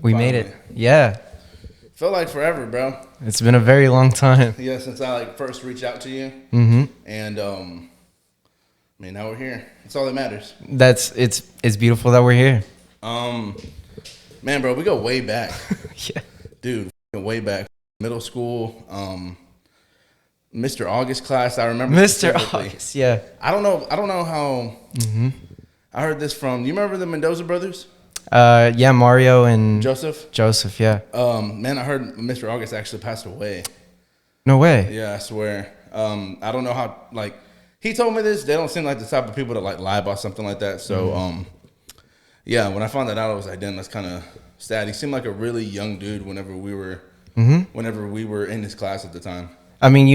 We made it. Yeah. Felt like forever, bro. It's been a very long time. Yeah, since I first reached out to you. Mm-hmm. And now we're here. That's all that matters. It's beautiful that we're here. Man, bro, we go way back. Yeah. Dude, way back. Middle school. Mr. August class, I remember. Mr. August, yeah. I don't know how. Mm-hmm. I heard this from. You remember the Mendoza brothers? Yeah, Mario and Joseph, yeah. Man, I heard Mr. August actually passed away. No way. Yeah, I swear. I don't know how. Like, he told me this. They don't seem like the type of people to like lie about something like that. So, yeah, when I found that out, I was like, damn, that's kind of sad. He seemed like a really young dude whenever we were in his class at the time. I mean,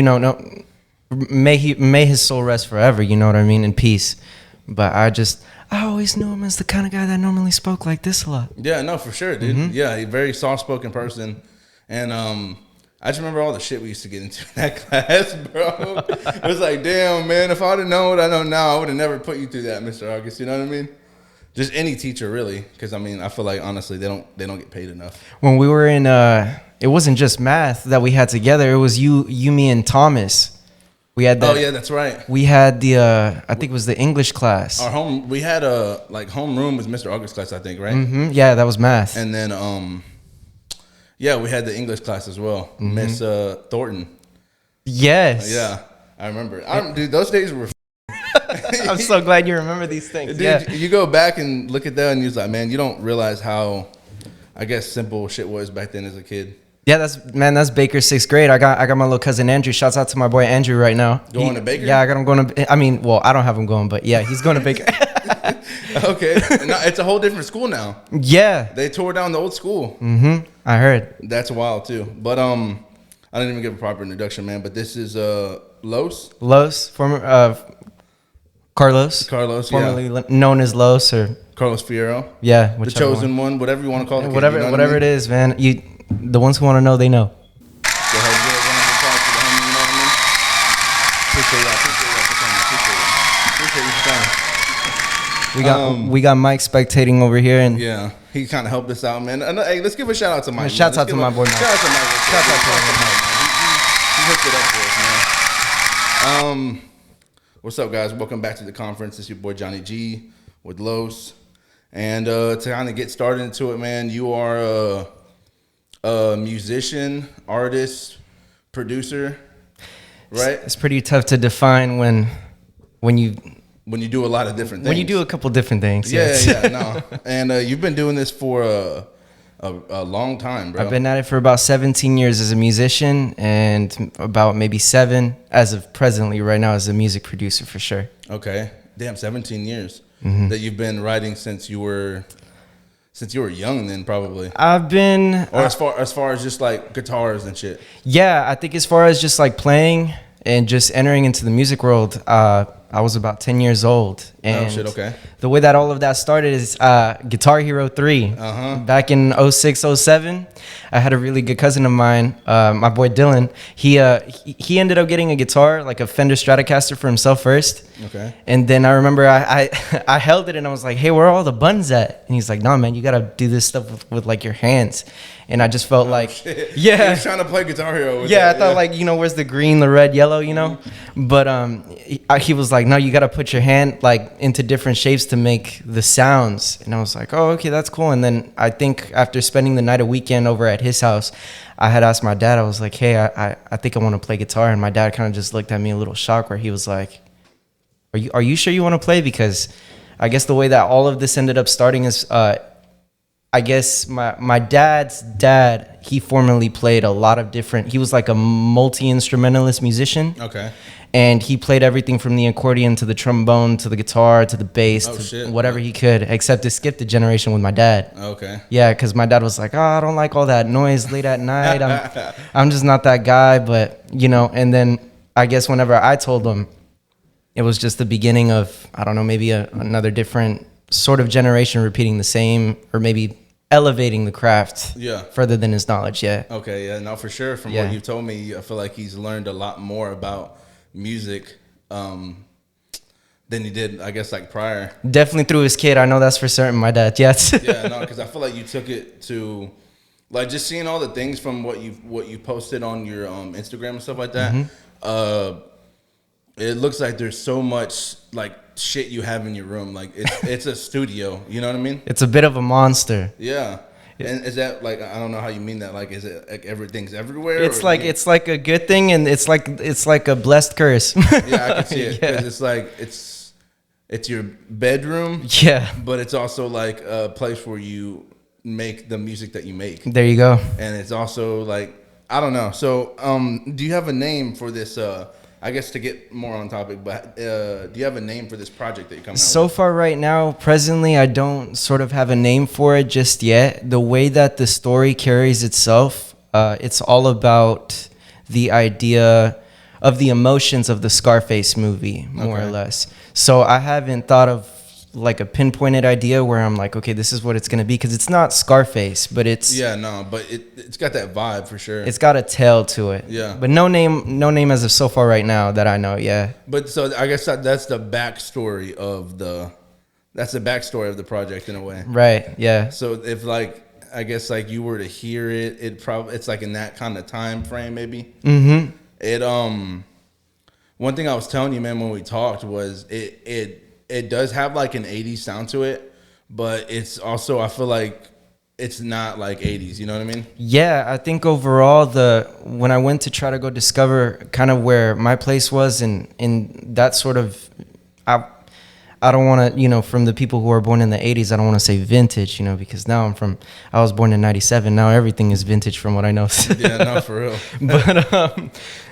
may his soul rest forever. You know what I mean? In peace. But I always knew him as the kind of guy that normally spoke like this a lot. Yeah, no, for sure, dude. Mm-hmm. Yeah, a very soft-spoken person. And I just remember all the shit we used to get into in that class, bro. It was like, damn, man, if I would have known what I know now, I would have never put you through that, Mr. August. You know what I mean? Just any teacher, really. Because, I mean, I feel like, honestly, they don't get paid enough. When we were in, it wasn't just math that we had together. It was you, me, and Thomas. We had that. Oh yeah, that's right. We had the I think it was the English class. We had a homeroom was Mr. August class, I think, right? Mm-hmm. Yeah, that was math. And then yeah, we had the English class as well, Miss Thornton. Yes. Yeah, I remember. Dude, those days were. I'm so glad you remember these things. Dude, yeah. You go back and look at that, and you're like, man, you don't realize how, I guess, simple shit was back then as a kid. Yeah, that's Baker's 6th grade. I got my little cousin Andrew. Shouts out to my boy Andrew right now. Going to Baker? Yeah, I got him going to. I mean, well, I don't have him going, but yeah, he's going to Baker. Okay, no, it's a whole different school now. Yeah, they tore down the old school. Mm-hmm. I heard. That's wild too. But I didn't even give a proper introduction, man. But this is Loz. Loz, former Carlos. Carlos, formerly known as Loz or Carlos Fierro. Yeah, the chosen one, whatever you want to call it. Whatever, you know whatever it is, man. The ones who want to know, they know. Go ahead, give a round of applause to the homie, you know what I mean? Appreciate you We got Mike spectating over here, and yeah, he kind of helped us out, man. Hey, let's give a shout out to Mike. Shout out to my boy Mike. Shout out to Mike. Shout out to Mike. He hooked it up for us, man. What's up, guys? Welcome back to the conference. It's your boy Johnny G with Loz, and to kind of get started into it, man, you are a musician, artist, producer, right? It's pretty tough to define when you do a lot of different things. When you do a couple different things. Yeah, yes. yeah, no. And you've been doing this for a long time, bro. I've been at it for about 17 years as a musician, and about maybe 7 as of presently right now as a music producer for sure. Okay, damn, 17 years that you've been writing since you were young, then probably. I've been, or as far as just like guitars and shit. Yeah, I think as far as just like playing and just entering into the music world, I was about 10 years old. And oh shit, okay. The way that all of that started is Guitar Hero 3. Back in 06, 07, I had a really good cousin of mine, my boy Dylan. He ended up getting a guitar, like a Fender Stratocaster for himself first. Okay. And then I remember I held it and I was like, hey, where are all the buttons at? And he's like, nah, man, you got to do this stuff with like your hands. And I just felt like, shit. Yeah. He was trying to play Guitar Hero with yeah, that, I thought like, where's the green, the red, yellow, But he was like, no, you got to put your hand like into different shapes to make the sounds. And I was like, oh, okay, that's cool. And then I think after spending the night a weekend over at his house, I had asked my dad, I was like, hey, I think I want to play guitar. And my dad kind of just looked at me a little shocked, where he was like, are you sure you want to play? Because I guess the way that all of this ended up starting is, I guess my dad's dad, he formerly played a lot of different, he was like a multi-instrumentalist musician. Okay. And he played everything from the accordion to the trombone to the guitar to the bass to whatever he could, except to skip the generation with my dad. Okay. Yeah, because my dad was like, I don't like all that noise late at night. I'm just not that guy. But, and then I guess whenever I told him, it was just the beginning of, I don't know, maybe another different sort of generation repeating the same, or maybe elevating the craft further than his knowledge. Yeah. Okay. Yeah. No, for sure. From what you've told me, I feel like he's learned a lot more about music than than you did, I guess, like prior. Definitely through his kid. I know that's for certain. My dad, yes. Yeah, no, because I feel like you took it to, like, just seeing all the things from what you posted on your Instagram and stuff like that. It looks like there's so much like shit you have in your room. Like it's a studio. You know what I mean? It's a bit of a monster. Yeah. And is that like, I don't know how you mean that. Like, is it like everything's everywhere? It's like it's like a good thing, and it's like a blessed curse. Yeah, I can see it. Because it's like it's your bedroom. Yeah. But it's also like a place where you make the music that you make. There you go. And it's also like, I don't know. So, do you have a name for this? I guess to get more on topic, but do you have a name for this project that you're coming out with? So far right now, presently, I don't sort of have a name for it just yet. The way that the story carries itself, it's all about the idea of the emotions of the Scarface movie, more or less. So I haven't thought of like a pinpointed idea where I'm like, okay, this is what it's going to be, because it's not Scarface, but it's but it's got that vibe for sure. It's got a tail to it. Yeah, but no name as of so far right now that I know. Yeah, but so I guess that's the backstory of the project in a way, right? Yeah. So if like, I guess like you were to hear it, it's like in that kind of time frame maybe. One thing I was telling you, man, when we talked was it does have like an 80s sound to it, but it's also, I feel like it's not like 80s, you know what I mean? Yeah, I think overall, when I went to try to go discover kind of where my place was in that sort of, I don't want to, from the people who are born in the 80s, I don't want to say vintage, because now I was born in 97. Now everything is vintage from what I know. Yeah, no, for real. But,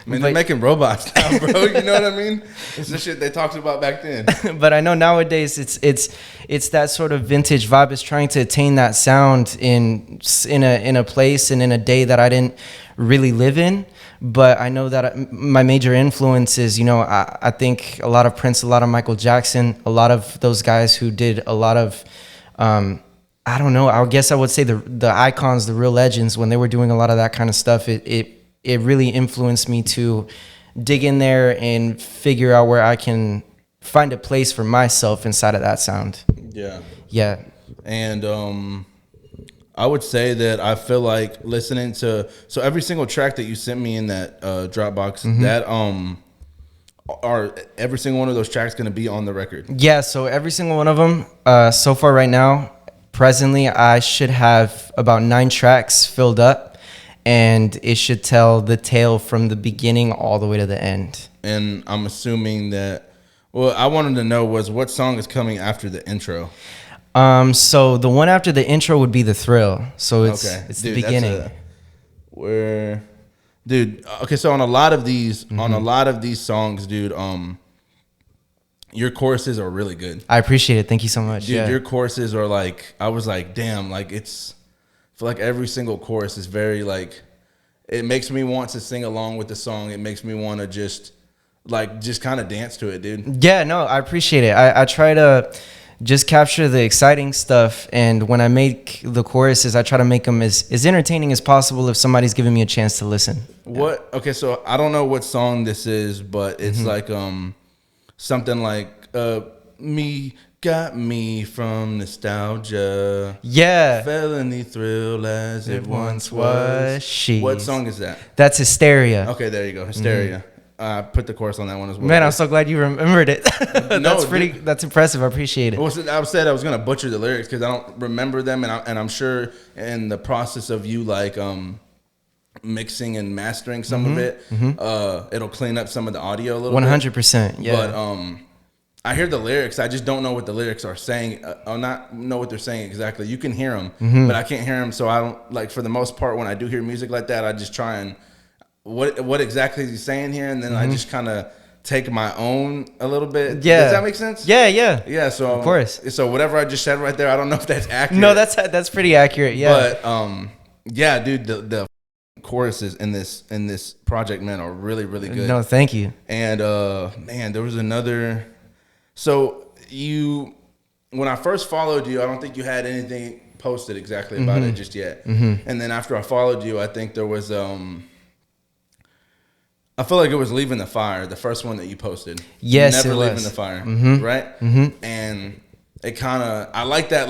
they're making robots now, bro. You know what I mean? It's the shit they talked about back then. But I know nowadays it's that sort of vintage vibe. It's trying to attain that sound in a place and in a day that I didn't really live in. But I know that my major influences, I think a lot of Prince, a lot of Michael Jackson, a lot of those guys who did a lot of, I don't know, I guess I would say the icons, the real legends, when they were doing a lot of that kind of stuff, it really influenced me to dig in there and figure out where I can find a place for myself inside of that sound. Yeah. Yeah. And I would say that I feel like listening to, so every single track that you sent me in that Dropbox, that are every single one of those tracks going to be on the record? Yeah, so every single one of them, so far right now, presently, I should have about 9 tracks filled up, and it should tell the tale from the beginning all the way to the end. And I'm assuming that, well, I wanted to know was what song is coming after the intro? So the one after the intro would be The Thrill. So it's the beginning. Okay, so on a lot of these songs, dude, your choruses are really good. I appreciate it. Thank you so much. Dude, your choruses are like, I was like, damn, like I feel like every single chorus is very like, it makes me want to sing along with the song. It makes me want to just kind of dance to it, dude. Yeah, no, I appreciate it. I try to just capture the exciting stuff, and when I make the choruses, I try to make them as entertaining as possible if somebody's giving me a chance to listen. Okay, so I don't know what song this is, but it's like something like me got me from nostalgia. Yeah. Felony thrill as it once was. What song is that? That's Hysteria. Okay, there you go. Hysteria. I put the chorus on that one as well. Man, I'm so glad you remembered it. That's impressive. I appreciate it. I said I was gonna butcher the lyrics because I don't remember them, and I'm sure in the process of you like mixing and mastering some of it, it'll clean up some of the audio a little 100%. Yeah. But I hear the lyrics. I just don't know what the lyrics are saying. I'll not know what they're saying exactly. You can hear them, but I can't hear them. So I don't like, for the most part, when I do hear music like that, I just try and what exactly is he saying here, and then I just kind of take my own a little bit. Yeah. Does that make sense? Yeah. So of course. So whatever I just said right there, I don't know if that's accurate. No, that's pretty accurate. Yeah. But yeah, dude, the choruses in this project, man, are really, really good. No, thank you. And man, there was another. So when I first followed you, I don't think you had anything posted exactly about it just yet. And then after I followed you, I think there was I feel like it was Leaving the Fire, the first one that you posted. Yes, Never it was. Leaving the Fire, Mm-hmm. right? Mm-hmm. And it kind of, I like that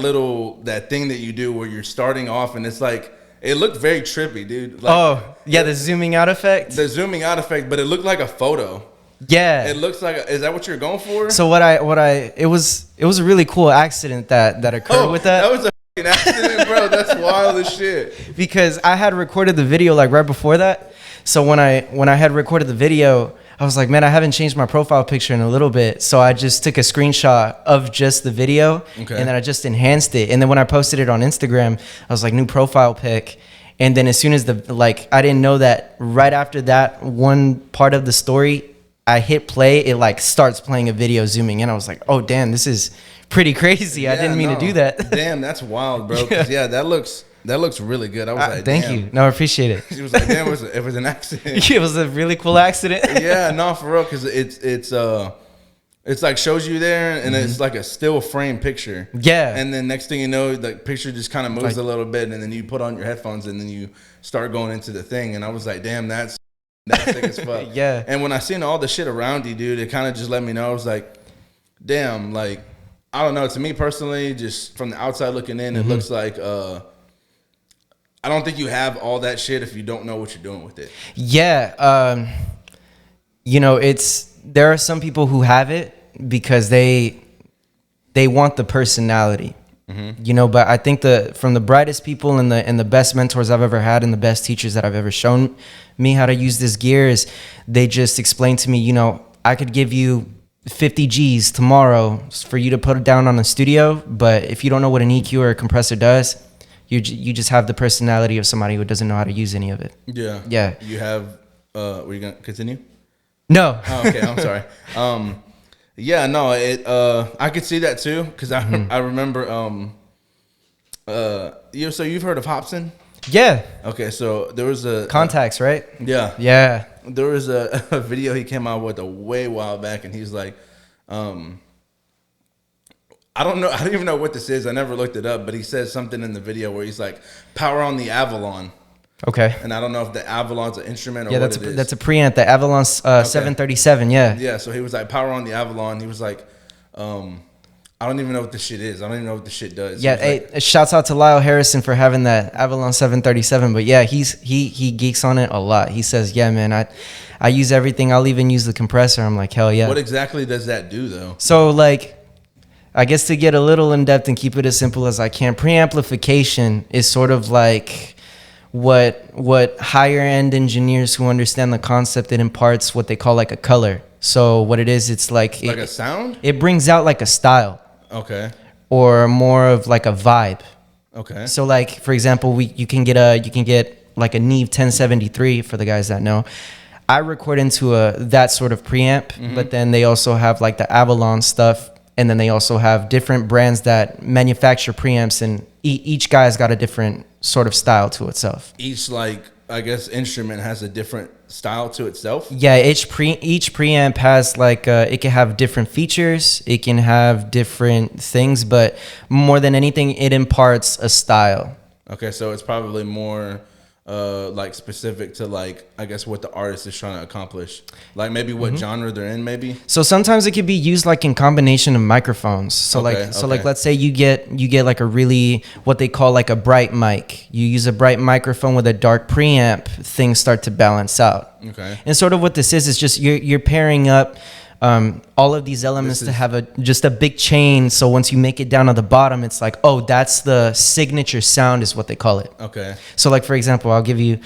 thing that you do where you're starting off and it's like, it looked very trippy, dude. Like, Oh, yeah, the zooming out effect. the zooming out effect, but it looked like a photo. Yeah. It looks like, is that what you're going for? So it was a really cool accident that occurred with that. That was a fucking accident, bro. That's wild as shit. Because I had recorded the video like right before that. So when I had recorded the video, I was like, man, I haven't changed my profile picture in a little bit. So I just took a screenshot of just the video, Okay. and then I just enhanced it. And then when I posted it on Instagram, I was like, new profile pic. And then as soon as I didn't know that right after that one part of the story, I hit play, it like starts playing a video zooming in. I was like, oh damn, this is pretty crazy. I didn't mean to do that. Damn, that's wild, bro. 'Cause, yeah, that looks really good. I was like, thank damn. you. No, I appreciate it. She was like, damn, it was an accident. It was a really cool accident. Yeah, no, for real, because it's like shows you there, and it's like a still frame picture. Yeah. And then next thing you know, the picture just kind of moves Like- a little bit, and then you put on your headphones, and then you start going into the thing. And I was like, damn, that's sick as fuck. Yeah. And when I seen all the shit around you, dude, it kind of just let me know. I was like, damn, like, I don't know. To me personally, just from the outside looking in, it looks like I don't think you have all that shit if you don't know what you're doing with it. Yeah, there are some people who have it because they want the personality, but I think from the brightest people and the best mentors I've ever had and the best teachers that I've ever shown me how to use this gear is they just explained to me, I could give you 50 G's tomorrow for you to put it down on the studio, but if you don't know what an EQ or a compressor does, you just have the personality of somebody who doesn't know how to use any of it. Yeah. Yeah. You have, were you going to continue? No. Oh, okay, I'm sorry. Yeah, no, I could see that too, because I remember, so you've heard of Hobson? Yeah. Okay, so there was a... Contacts, right? Yeah. Yeah. There was a video he came out with a way while back, and he's like, I don't even know what this is. I never looked it up, but he says something in the video where he's like, power on the Avalon. Okay. And I don't know if the Avalon's an instrument or Yeah, what it is. that's a preamp, the Avalon 737, yeah. Yeah, so he was like, power on the Avalon. He was like, I don't even know what this shit is. I don't even know what this shit does. Yeah, hey, shouts out to Lyle Harrison for having that Avalon 737, but yeah, he geeks on it a lot. He says, yeah, man, I use everything. I'll even use the compressor. I'm like, hell yeah. What exactly does that do, though? So, like, I guess to get a little in depth and keep it as simple as I can, preamplification is sort of like what higher end engineers who understand the concept, it imparts what they call like a color. So what it is, it's like a sound? It brings out like a style. Okay. Or more of like a vibe. Okay. So like, for example, you can get like a Neve 1073 for the guys that know. I record into that sort of preamp, but then they also have like the Avalon stuff. And then they also have different brands that manufacture preamps, and each guy's got a different sort of style to itself. Each, like, I guess, instrument has a different style to itself? Yeah, each preamp has like, it can have different features, it can have different things, but more than anything, it imparts a style. Okay, so it's probably more like specific to, like, I guess what the artist is trying to accomplish, like maybe what genre they're in, maybe. So sometimes it could be used like in combination of microphones. So like let's say you get like a really, what they call like a bright mic. You use a bright microphone with a dark preamp, things start to balance out. Okay. And sort of what this is just you're pairing up all of these elements to have just a big chain. So once you make it down to the bottom, it's like, oh, that's the signature sound is what they call it. Okay. So like, for example, I'll give you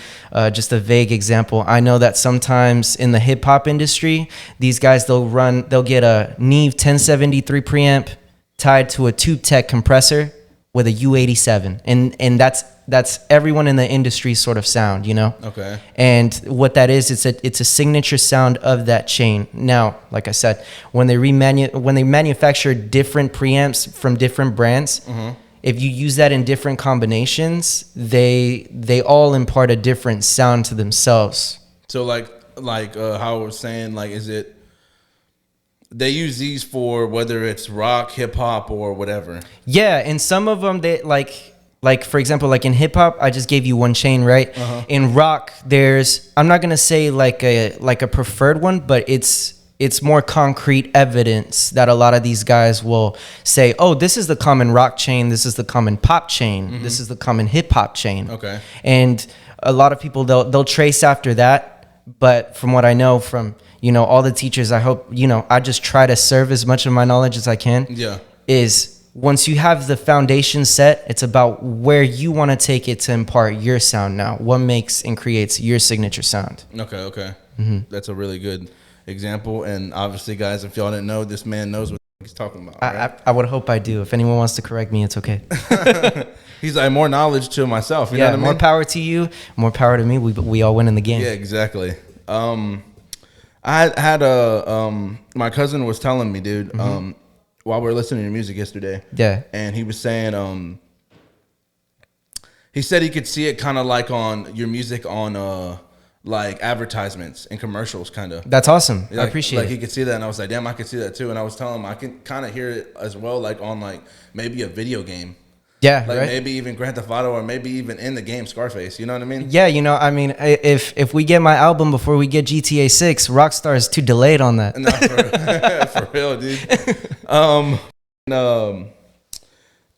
just a vague example. I know that sometimes in the hip hop industry, these guys, they'll get a Neve 1073 preamp tied to a Tube Tech compressor with a U87. And that's everyone in the industry sort of sound, Okay. And what that is, it's a signature sound of that chain. Now, like I said, when they manufacture different preamps from different brands, if you use that in different combinations, they all impart a different sound to themselves. So like how I was saying, like, is it they use these for whether it's rock, hip hop, or whatever? Yeah, and some of them they like like for example, like in hip hop, I just gave you one chain, right? In rock, there's, I'm not gonna say like a preferred one, but it's more concrete evidence that a lot of these guys will say, oh, this is the common rock chain, this is the common pop chain, this is the common hip hop chain. Okay. And a lot of people, they'll trace after that. But from what I know from, you know, all the teachers, I hope, you know, I just try to serve as much of my knowledge as I can. Yeah. Is once you have the foundation set, it's about where you want to take it to impart your sound now. What makes and creates your signature sound. Okay. That's a really good example. And obviously, guys, if y'all didn't know, this man knows what he's talking about. Right? I would hope I do. If anyone wants to correct me, it's okay. He's like, more knowledge to myself. You know what I mean? More power to you, more power to me. We all win in the game. Yeah, exactly. I had my cousin was telling me, dude, while we were listening to your music yesterday. Yeah. And he was saying, he said he could see it kind of like on your music on like advertisements and commercials, kind of. That's awesome. Like, I appreciate it. Like he could see that, and I was like, damn, I could see that too. And I was telling him I can kind of hear it as well, like on like maybe a video game. Yeah, like right? maybe even Grand Theft Auto, or maybe even in the game Scarface. You know what I mean? Yeah, you know, I mean, if we get my album before we get GTA 6, Rockstar is too delayed on that. No, for real, dude.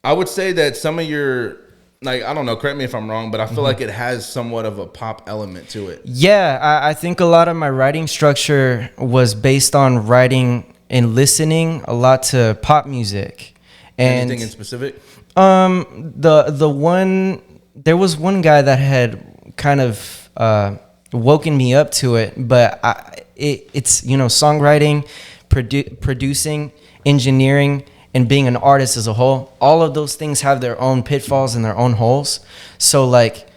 I would say that some of your, like, I don't know, correct me if I'm wrong, but I feel like it has somewhat of a pop element to it. Yeah, I think a lot of my writing structure was based on writing and listening a lot to pop music. And anything in specific? The one, there was one guy that had kind of woken me up to it, but it's, you know, songwriting, producing, engineering, and being an artist as a whole. All of those things have their own pitfalls and their own holes. So like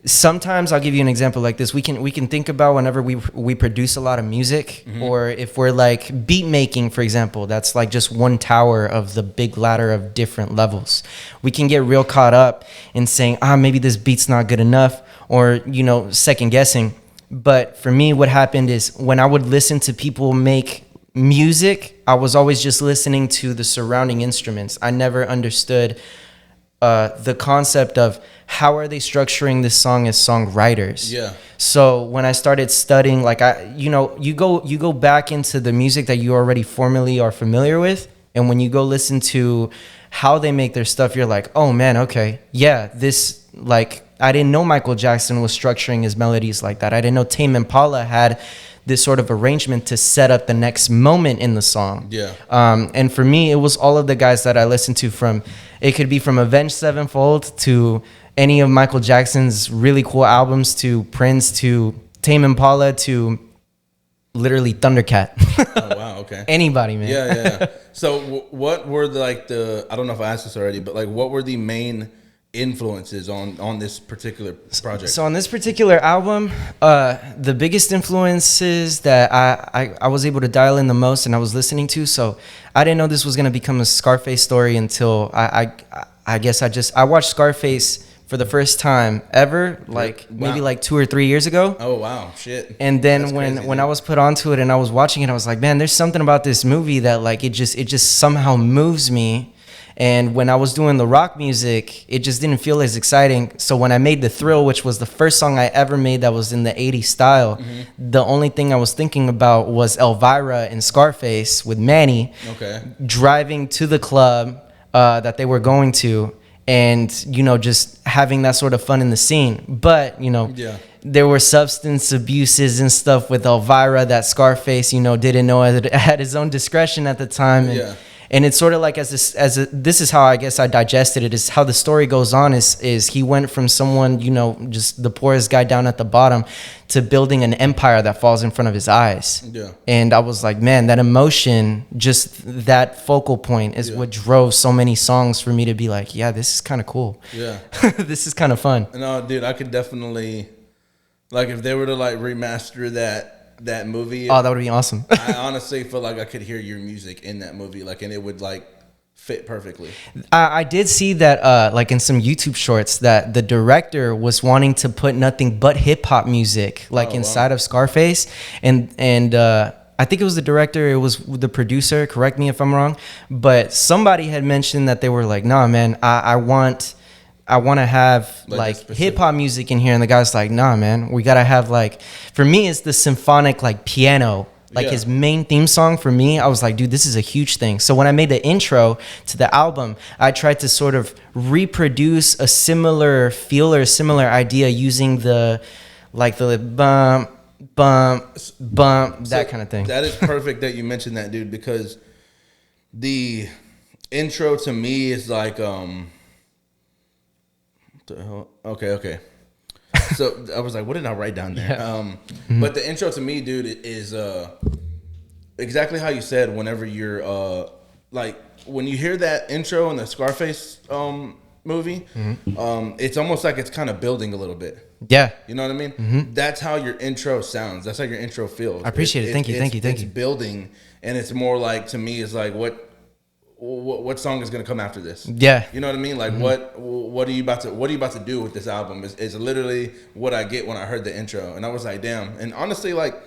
sometimes I'll give you an example like this. We can think about whenever we produce a lot of music, or if we're like beat making, for example, that's like just one tower of the big ladder of different levels. We can get real caught up in saying, maybe this beat's not good enough, or, you know, second guessing. But for me, what happened is when I would listen to people make music, I was always just listening to the surrounding instruments. I never understood the concept of how are they structuring this song as songwriters. Yeah. So when I started studying, like you go back into the music that you already formally are familiar with, and when you go listen to how they make their stuff, you're like, oh man, okay, yeah, this, like, I didn't know Michael Jackson was structuring his melodies like that. I didn't know Tame Impala had this sort of arrangement to set up the next moment in the song. Yeah. And for me, it was all of the guys that I listened to, from, it could be from Avenged Sevenfold to any of Michael Jackson's really cool albums, to Prince, to Tame Impala, to literally Thundercat. Oh, wow. Okay. Anybody, man. Yeah. So what were I don't know if I asked this already, but like what were the main influences on this particular project? So on this particular album, the biggest influences that I was able to dial in the most and I was listening to, so I didn't know this was going to become a Scarface story until I guess I watched Scarface for the first time ever, like maybe like 2 or 3 years ago. Oh wow, shit. And then when I was put onto it and I was watching it, I was like, man, there's something about this movie that like it just somehow moves me. And when I was doing the rock music, it just didn't feel as exciting. So when I made The Thrill, which was the first song I ever made that was in the 80s style, the only thing I was thinking about was Elvira and Scarface with Manny, driving to the club that they were going to, and, you know, just having that sort of fun in the scene. But, you know, there were substance abuses and stuff with Elvira that Scarface, you know, didn't know at his own discretion at the time. And, and it's sort of like this is how I guess I digested it, is how the story goes on is he went from someone, you know, just the poorest guy down at the bottom, to building an empire that falls in front of his eyes. And I was like, man, that emotion, just that focal point is what drove so many songs for me to be like, yeah, this is kind of cool. This is kind of fun. No, dude, I could definitely, like, if they were to like remaster that movie, oh, that would be awesome. I honestly feel like I could hear your music in that movie, like, and it would like fit perfectly. I did see that like in some YouTube shorts that the director was wanting to put nothing but hip hop music like inside of Scarface, and I think it was the director, it was the producer, correct me if I'm wrong, but somebody had mentioned that they were like, nah man, I want I want to have like hip hop music in here, and the guy's like, nah, man, we gotta have like, for me, it's the symphonic like piano. Like his main theme song for me, I was like, dude, this is a huge thing. So when I made the intro to the album, I tried to sort of reproduce a similar feel or a similar idea using the bump, that kind of thing. That is perfect that you mentioned that, dude, because the intro to me is like, what the hell? Okay. So I was like, what did I write down there? Yeah. But the intro to me, dude, is exactly how you said. Whenever you're like, when you hear that intro in the Scarface movie, it's almost like it's kind of building a little bit. Yeah. You know what I mean? That's how your intro sounds. That's how your intro feels. I appreciate it. Thank you. It's building, and it's more like, to me, it's like, what song is gonna come after this? Yeah. You know what I mean? Like what are you about to do with this album? Is literally what I get when I heard the intro, and I was like, damn. And honestly, like,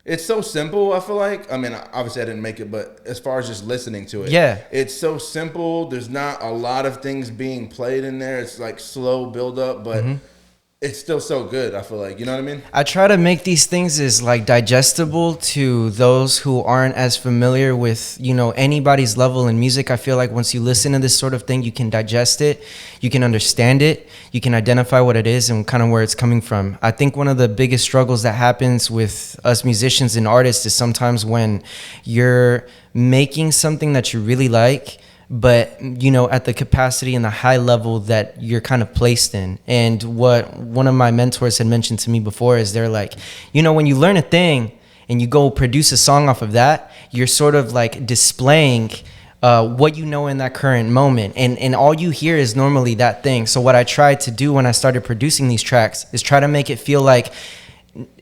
it's so simple. I feel like, I mean, obviously I didn't make it, but as far as just listening to it, yeah, it's so simple. There's not a lot of things being played in there. It's like slow build up, but it's still so good, I feel like. You know what I mean? I try to make these things as like digestible to those who aren't as familiar with, you know, anybody's level in music. I feel like once you listen to this sort of thing, you can digest it, you can understand it, you can identify what it is and kind of where it's coming from. I think one of the biggest struggles that happens with us musicians and artists is sometimes when you're making something that you really like, but, you know, at the capacity and the high level that you're kind of placed in. And what one of my mentors had mentioned to me before is they're like, you know, when you learn a thing and you go produce a song off of that, you're sort of like displaying what you know in that current moment. And all you hear is normally that thing. So what I tried to do when I started producing these tracks is try to make it feel like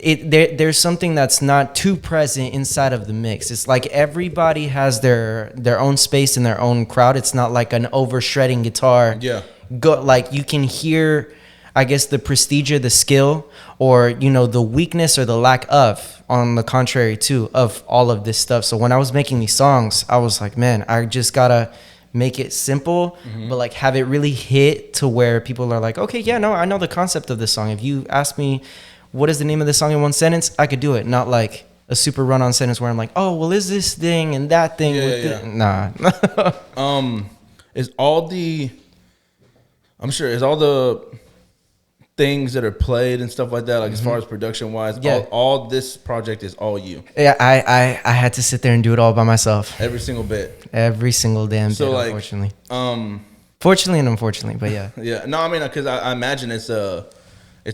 there's something that's not too present inside of the mix. It's like everybody has their own space and their own crowd. It's not like an over shredding guitar. Yeah. Like you can hear, I guess, the prestige or the skill, or, you know, the weakness or the lack of, on the contrary too, of all of this stuff. So when I was making these songs, I was like, man, I just gotta make it simple, but like have it really hit to where people are like, okay, yeah, no, I know the concept of this song. If you ask me, what is the name of the song in one sentence? I could do it. Not like a super run-on sentence where I'm like, oh, well, is this thing and that thing? Nah. Is all the things that are played and stuff like that, like as far as production-wise, all this project is all you? Yeah, I had to sit there and do it all by myself. Every single bit. Every single damn bit, like, unfortunately. Fortunately and unfortunately, but yeah. Yeah, no, I mean, because I imagine it's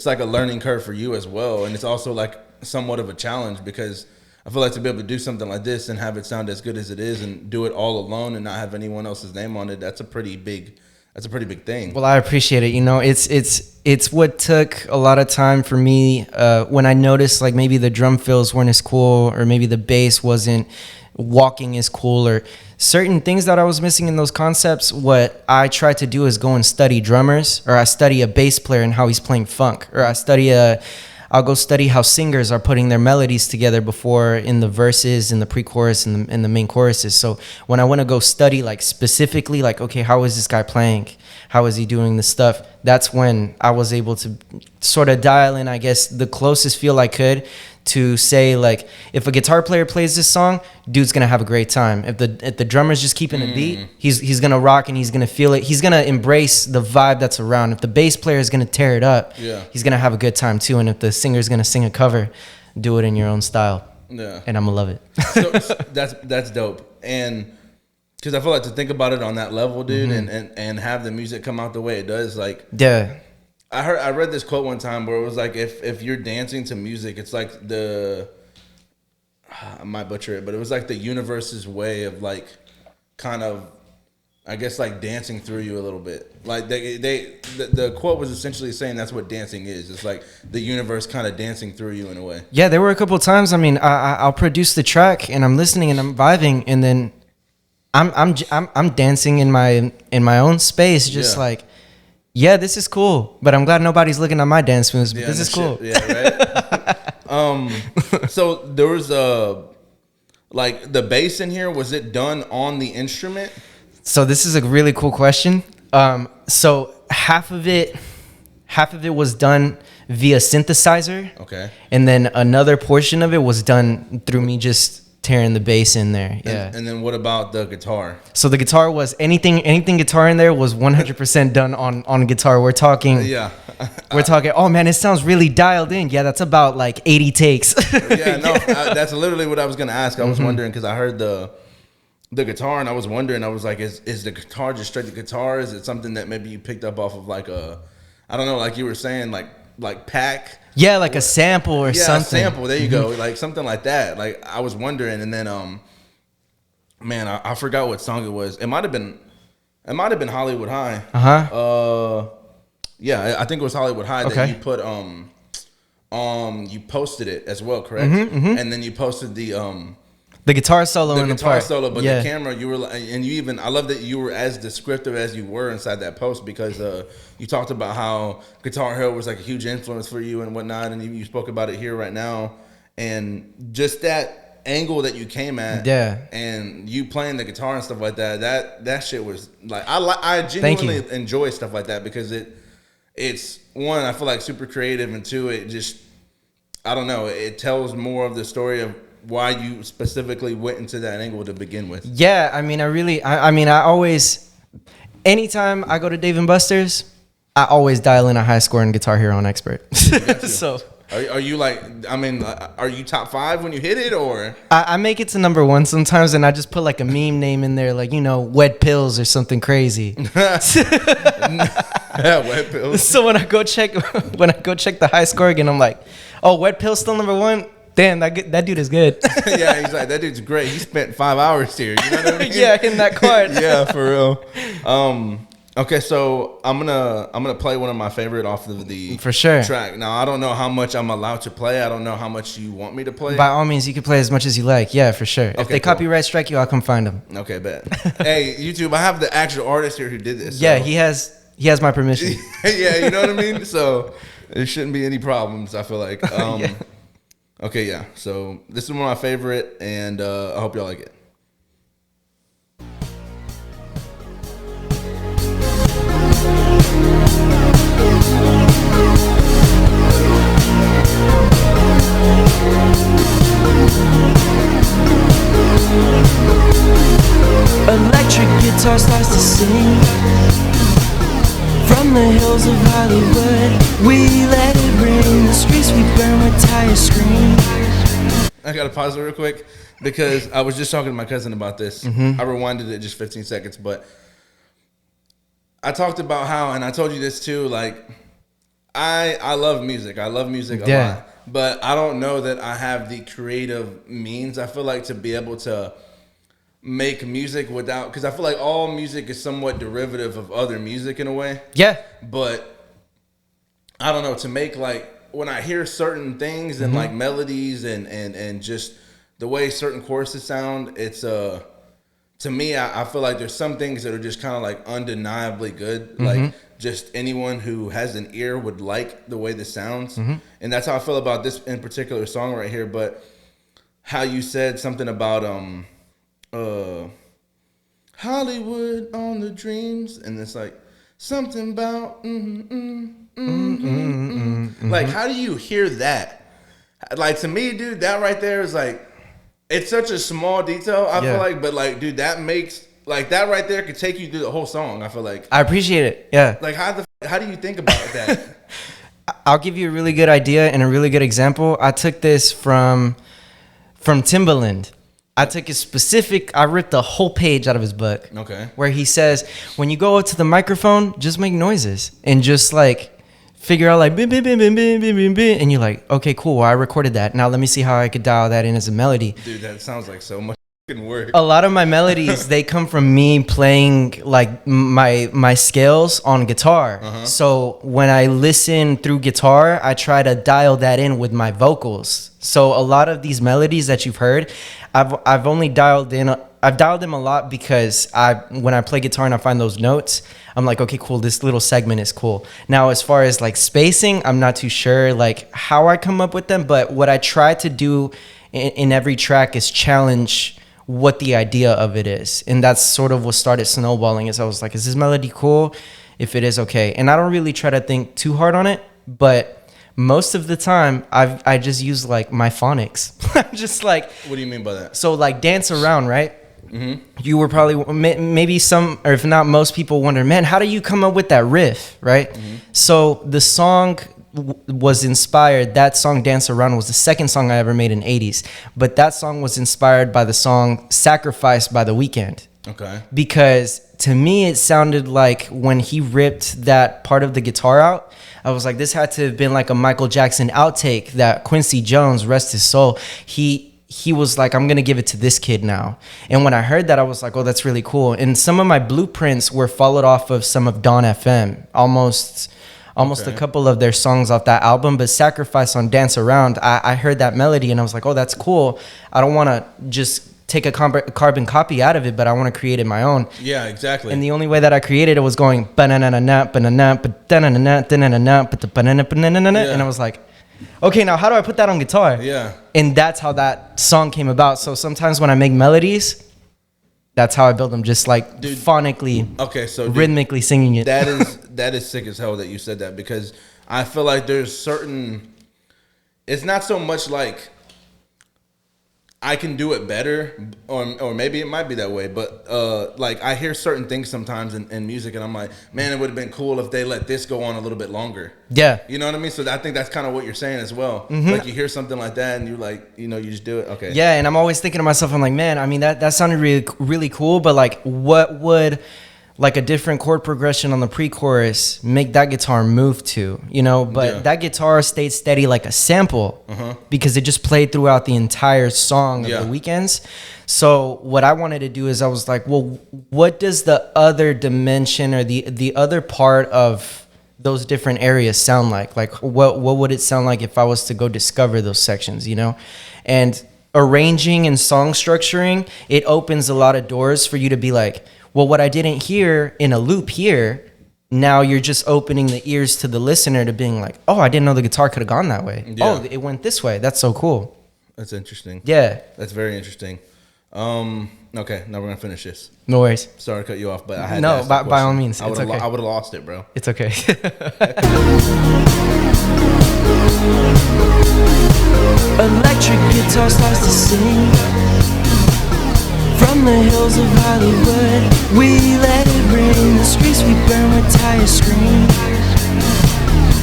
like a learning curve for you as well, and it's also like somewhat of a challenge, because I feel like to be able to do something like this and have it sound as good as it is and do it all alone and not have anyone else's name on it, that's a pretty big thing. Well, I appreciate it. You know, it's what took a lot of time for me when I noticed like maybe the drum fills weren't as cool, or maybe the bass wasn't walking as cool, or certain things that I was missing in those concepts. What I try to do is go and study drummers, or I study a bass player and how he's playing funk, or I'll go study how singers are putting their melodies together before in the verses, in the pre-chorus, and the main choruses. So when I want to go study like specifically like, okay, how is this guy playing? How is he doing this stuff? That's when I was able to sort of dial in, I guess, the closest feel I could to say, like, if a guitar player plays this song, dude's gonna have a great time. If the drummer's just keeping a beat, he's gonna rock and he's gonna feel it. He's gonna embrace the vibe that's around. If the bass player is gonna tear it up, he's gonna have a good time too. And if the singer's gonna sing a cover, do it in your own style. Yeah, and I'm gonna love it. So that's dope. And because I feel like to think about it on that level, dude, and have the music come out the way it does, like, yeah. I read this quote one time where it was like, if you're dancing to music, it's like I might butcher it, but it was like the universe's way of like kind of, I guess, like dancing through you a little bit. Like the quote was essentially saying that's what dancing is. It's like the universe kind of dancing through you in a way. Yeah, there were a couple of times. I mean, I'll produce the track and I'm listening and I'm vibing, and then I'm dancing in my own space, just like, yeah, this is cool, but I'm glad nobody's looking at my dance moves. But this is cool. Yeah, right. So there was like the bass in here. Was it done on the instrument? So this is a really cool question. So half of it was done via synthesizer. Okay. And then another portion of it was done through me just tearing the bass in there. Yeah. And then what about the guitar? So the guitar was anything guitar in there was 100% done on guitar. We're talking. Yeah. We're talking. Oh man, it sounds really dialed in. Yeah, that's about like 80 takes. Yeah. No, that's literally what I was gonna ask. I was wondering because I heard the guitar and I was wondering. I was like, is the guitar just straight the guitar? Is it something that maybe you picked up off of like a, I don't know, like you were saying, like Pack. Yeah, like a sample or something. Yeah, sample. There you go. Like something like that. Like I was wondering, and then man, I forgot what song it was. It might have been Hollywood High. Yeah, I think it was Hollywood High that you put you posted it as well, correct? And then you posted the guitar solo in the part. Solo, but the camera, you were, and you even, I love that you were as descriptive as you were inside that post because you talked about how Guitar Hero was like a huge influence for you and whatnot, and you spoke about it here right now, and just that angle that you came at, and you playing the guitar and stuff like that, that shit was like, I genuinely enjoy stuff like that because it's one, I feel like super creative, and two, it just, I don't know, it tells more of the story of why you specifically went into that angle to begin with. Yeah, I mean, I always, anytime I go to Dave & Buster's, I always dial in a high score in Guitar Hero on Expert. So, are you like, I mean, are you top 5 when you hit it, or? I make it to number 1 sometimes, and I just put like a meme name in there, like, you know, Wet Pills or something crazy. Yeah, Wet Pills. So when I go check the high score again, I'm like, oh, Wet Pills still number 1? Damn, that dude is good. Yeah, he's like, that dude's great. He spent 5 hours here. You know what I mean? Yeah, in that card. Yeah, for real. Okay, so I'm gonna play one of my favorite off of the track. Now I don't know how much I'm allowed to play. I don't know how much you want me to play. By all means, you can play as much as you like. Yeah, for sure. If they copyright strike you, I'll come find them. Okay, bet. Hey, YouTube, I have the actual artist here who did this. Yeah, he has my permission. Yeah, you know what I mean. So there shouldn't be any problems. I feel like. Yeah. Okay, yeah. So this is one of my favorite, and I hope y'all like it. Electric guitar starts to sing from the hills of Hollywood. We let it ring. The streets we burn with tire scream. I gotta pause it real quick because I was just talking to my cousin about this. I rewinded it just 15 seconds, but I talked about how, and I told you this too, like I love music. I love music a lot, but I don't know that I have the creative means, I feel like, to be able to make music without, because I feel like all music is somewhat derivative of other music in a way. Yeah. But I don't know, to make, like, when I hear certain things and like melodies and just the way certain choruses sound, it's to me, I feel like there's some things that are just kind of like undeniably good. Like just anyone who has an ear would like the way this sounds. And that's how I feel about this in particular song right here. But how you said something about Hollywood on the dreams, and it's like something about like, how do you hear that? Like, to me, dude, that right there is like, it's such a small detail, I feel like, but like, dude, that makes, like, that right there could take you through the whole song, I feel like. I appreciate it. Yeah. Like, how do you think about that? I'll give you a really good idea and a really good example. I took this from Timbaland. I took a specific, I ripped the whole page out of his book. Okay. Where he says, when you go up to the microphone, just make noises and just like figure out like, bim, bim, bim, bim, bim, bim, bim, bim. And you're like, okay, cool. Well, I recorded that. Now let me see how I could dial that in as a melody. Dude, that sounds like so much work. A lot of my melodies, they come from me playing like my scales on guitar. So when I listen through guitar, I try to dial that in with my vocals. So a lot of these melodies that you've heard, I've only dialed in. I've dialed them a lot because when I play guitar and I find those notes, I'm like, okay, cool. This little segment is cool. Now, as far as like spacing, I'm not too sure like how I come up with them. But what I try to do in every track is challenge what the idea of it is, and that's sort of what started snowballing. Is I was like, is this melody cool? if it is okay. And I don't really try to think too hard on it, but most of the time I just use like my phonics. Just like, what do you mean by that? So like Dance Around, right? Mm-hmm. You were probably maybe some, or if not most people wonder, man, how do you come up with that riff, right? Mm-hmm. So the song was inspired, that song Dance Around was the second song I ever made in the 80s, but that song was inspired by the song Sacrifice by The Weeknd. Okay. Because to me it sounded like when he ripped that part of the guitar out, I was like, this had to have been like a Michael Jackson outtake that Quincy Jones, rest his soul, he was like, I'm gonna give it to this kid now. And when I heard that, I was like, oh, that's really cool. And some of my blueprints were followed off of some of Dawn FM, almost okay. A couple of their songs off that album. But Sacrifice on Dance Around, I heard that melody and I was like, oh, that's cool. I don't want to just take a carbon copy out of it, but I want to create it my own. Yeah, exactly. And the only way that I created it was going banana, banana, banana, banana, and I was like, okay, now how do I put that on guitar? Yeah. And that's how that song came about. So sometimes when I make melodies, that's how I build them, just like phonically, okay, so rhythmically singing it. That is sick as hell that you said that, because I feel like there's certain, it's not so much like I can do it better, or maybe it might be that way, but like I hear certain things sometimes in music and I'm like, man, it would have been cool if they let this go on a little bit longer. Yeah. You know what I mean? So I think that's kind of what you're saying as well. Mm-hmm. Like you hear something like that and you like, you know, you just do it. Okay. Yeah, and I'm always thinking to myself, I'm like, man, I mean, that sounded really, really cool, but like what would like a different chord progression on the pre-chorus make that guitar move to, you know? But that guitar stayed steady like a sample because it just played throughout the entire song of The Weeknd's. So what I wanted to do is I was like, well, what does the other dimension or the other part of those different areas sound like? Like what would it sound like if I was to go discover those sections, you know? And arranging and song structuring, it opens a lot of doors for you to be like, well, what I didn't hear in a loop here, now you're just opening the ears to the listener to being like, oh, I didn't know the guitar could have gone that way. Yeah. Oh, it went this way. That's so cool. That's interesting. Yeah. That's very interesting. Okay, now we're going to finish this. No worries. Sorry to cut you off, but I had to ask by all means. I would have lost it, bro. It's okay. Electric guitar starts to sing. From the hills of Hollywood, we let it ring. The streets we burn with tire screen.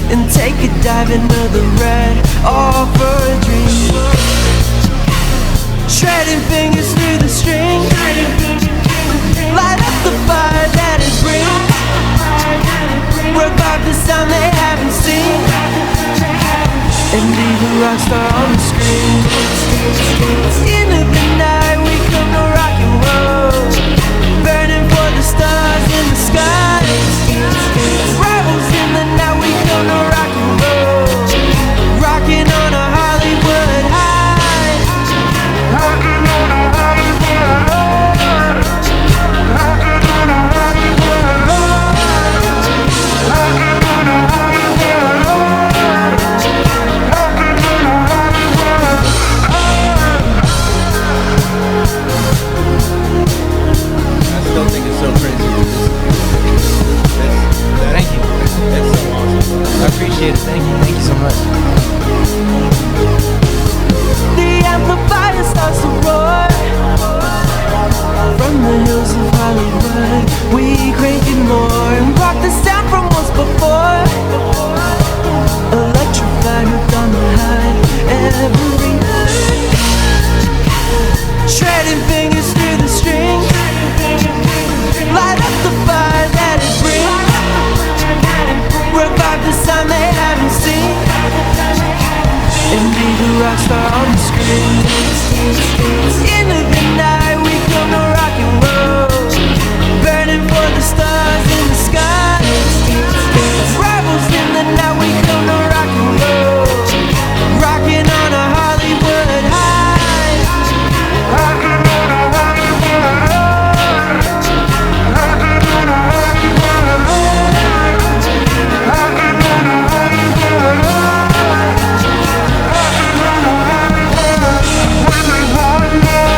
And take a dive into the red, all for a dream. Shredding fingers through the string. Light up the fire that it brings. Revive the sound they haven't seen. And be the rock star on the screen. Into the night we come to rock and roll. Burning for the stars in the sky. Rebels in the night we come to rock and roll. Rocking on a Hollywood high. Rocking on a Hollywood high. Rocking on a Hollywood high. Rocking on a Hollywood high. I think it's so crazy. Thank you. It's so awesome. I appreciate it. Thank you so much. The amplifier starts to roar. From the hills of Hollywood, we crank it more and rock the sound from once before. Electrified, hooked on the high every night. Shredding fingers through the string. Light up the fire that it brings. Revive the sound they haven't seen. And be the rock star on the screen. Into the night we come to rock and roll. Burning for the stars in the sky. Rebels in the night we come to rock and roll. Rocking on a Hollywood high. Rocking on a Hollywood high. Hollywood.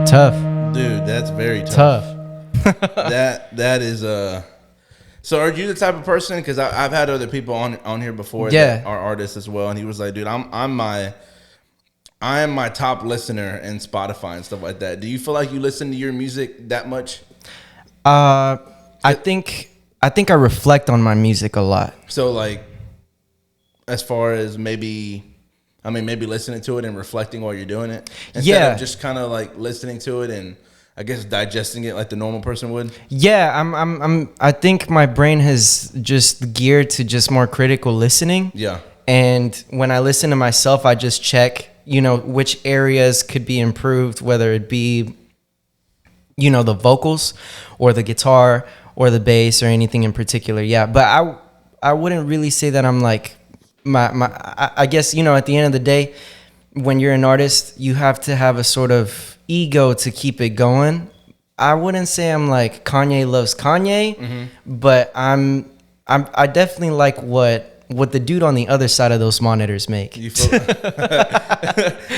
Tough. Dude, that's very tough. Tough. That is So are you the type of person? Because I've had other people on here before Yeah. that are artists as well, and he was like, "Dude, I am my top listener in Spotify and stuff like that." Do you feel like you listen to your music that much? I think I reflect on my music a lot. So like, as far as maybe listening to it and reflecting while you're doing it, instead of just kind of like listening to it and I guess digesting it like the normal person would. Yeah, I think my brain has just geared to just more critical listening. Yeah. And when I listen to myself, I just check, which areas could be improved, whether it be, the vocals or the guitar or the bass or anything in particular. Yeah, but I wouldn't really say that I'm like I guess, at the end of the day, when you're an artist, you have to have a sort of ego to keep it going. I wouldn't say I'm like Kanye loves Kanye, but I definitely like what the dude on the other side of those monitors make. You feel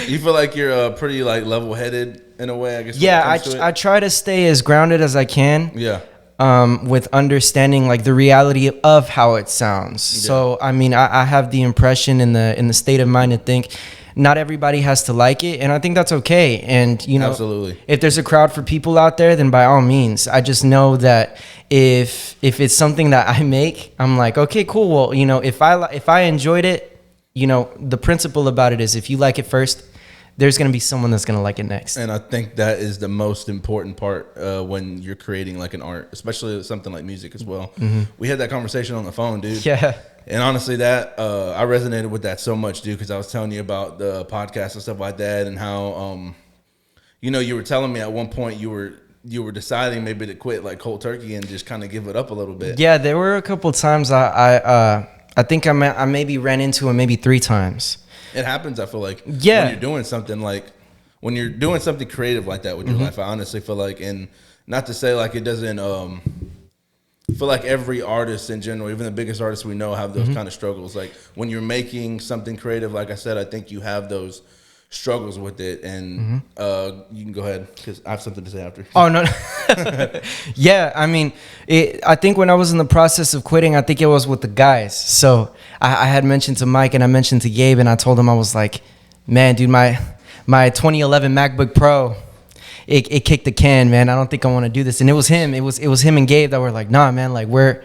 you feel like you're pretty like level-headed in a way, I guess. Yeah, I try to stay as grounded as I can. Yeah. With understanding like the reality of how it sounds. Yeah. So I have the impression in the state of mind to think not everybody has to like it, and I think that's okay. And absolutely, if there's a crowd for people out there, then by all means. I just know that if it's something that I make, I'm like, okay, cool. Well, if I enjoyed it, the principle about it is if you like it first, there's going to be someone that's going to like it next. And I think that is the most important part when you're creating like an art, especially something like music as well. Mm-hmm. We had that conversation on the phone, dude. Yeah. And honestly, that I resonated with that so much, dude, because I was telling you about the podcast and stuff like that, and how, you were telling me at one point you were deciding maybe to quit like cold turkey and just kind of give it up a little bit. Yeah, there were a couple times I think I maybe ran into it maybe 3 times. It happens, I feel like. Yeah. When you're doing something creative like that with your life, I honestly feel like, and not to say like it doesn't, I feel like every artist in general, even the biggest artists we know, have those kind of struggles. Like when you're making something creative, like I said, I think you have those struggles with it, and you can go ahead because I have something to say after. Oh no. Yeah, I think when I was in the process of quitting, I think it was with the guys. So I had mentioned to Mike and I mentioned to Gabe, and I told him, I was like, man, dude, my 2011 MacBook Pro, it kicked the can, man. I don't think I want to do this. And it was him. It was him and Gabe that were like, nah, man, like we're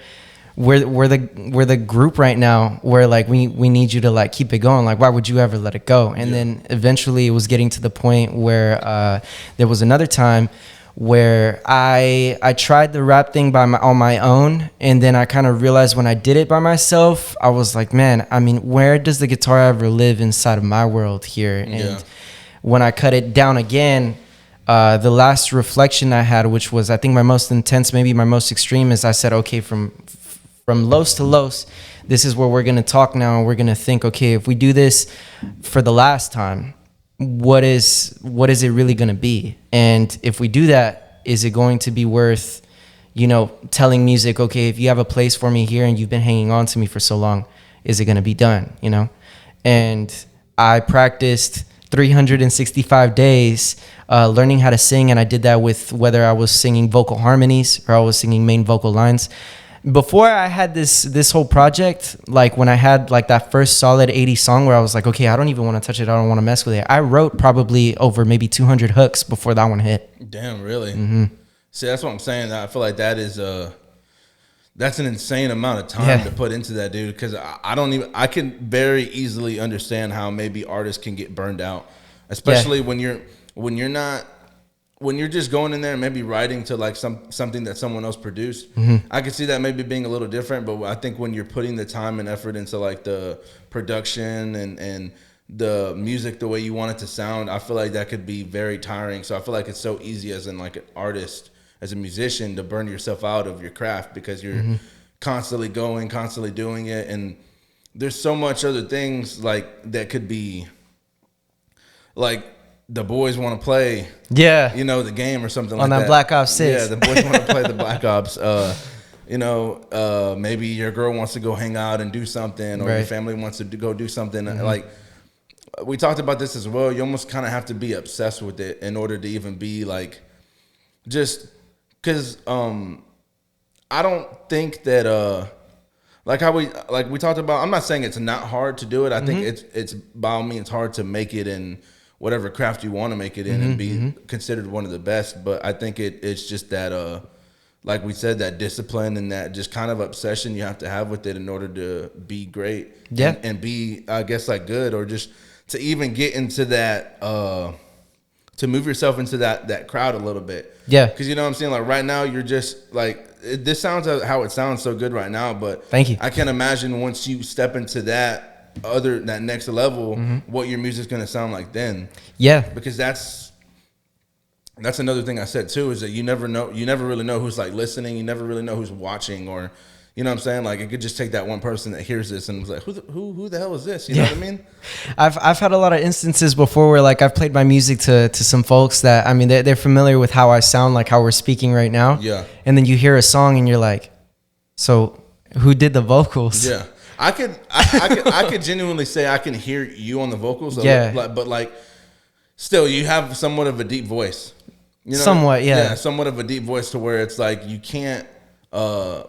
the group right now where like we need you to like keep it going. Like, why would you ever let it go? And then eventually it was getting to the point where there was another time where I tried the rap thing on my own, and then I kind of realized when I did it by myself, I was like, man, where does the guitar ever live inside of my world here? And when I cut it down again, the last reflection I had, which was I think my most intense, maybe my most extreme, is I said, okay, from Loz to Loz, this is where we're going to talk now, and we're going to think, okay, if we do this for the last time, what is it really going to be? And if we do that, is it going to be worth, telling music, okay, if you have a place for me here and you've been hanging on to me for so long, is it going to be done? And I practiced 365 days learning how to sing, and I did that with whether I was singing vocal harmonies or I was singing main vocal lines. Before I had this whole project, like when I had like that first solid 80 song where I was like, okay, I don't even want to touch it, I don't want to mess with it, I wrote probably over maybe 200 hooks before that one hit. Damn, really? See, that's what I'm saying. I feel like that is that's an insane amount of time to put into that, dude, because I can very easily understand how maybe artists can get burned out, especially when you're just going in there and maybe writing to like something that someone else produced. I could see that maybe being a little different, but I think when you're putting the time and effort into like the production and the music the way you want it to sound, I feel like that could be very tiring. So I feel like it's so easy as in like an artist, as a musician, to burn yourself out of your craft because you're constantly going, constantly doing it, and there's so much other things like that could be like the boys want to play, the game or something like that. On that Black Ops 6. Yeah, the boys want to play the Black Ops. Maybe your girl wants to go hang out and do something, or your family wants to go do something. Like, we talked about this as well. You almost kind of have to be obsessed with it in order to even be like, just because I don't think that like how we talked about. I'm not saying it's not hard to do it. I think it's by all means hard to make it in whatever craft you want to make it in and be considered one of the best. But I think it's just that like we said, that discipline and that just kind of obsession you have to have with it in order to be great. Yeah. And be, I guess, like good, or just to even get into that, to move yourself into that crowd a little bit. Yeah. Because you know what I'm saying? Like right now, you're just like, this sounds how it sounds so good right now, but thank you. I can't imagine once you step into that next level, what your music's going to sound like then. Yeah. Because that's another thing I said too, is that you never really know who's like listening. You never really know who's watching, or, you know what I'm saying? Like it could just take that one person that hears this and was like, who the hell is this? You know what I mean? I've had a lot of instances before where like I've played my music to some folks that, I mean, they're familiar with how I sound, like how we're speaking right now. Yeah. And then you hear a song and you're like, so who did the vocals? Yeah. I could genuinely say I can hear you on the vocals. But like, still, you have somewhat of a deep voice. You know, somewhat, yeah. Yeah, somewhat of a deep voice to where it's like you can't I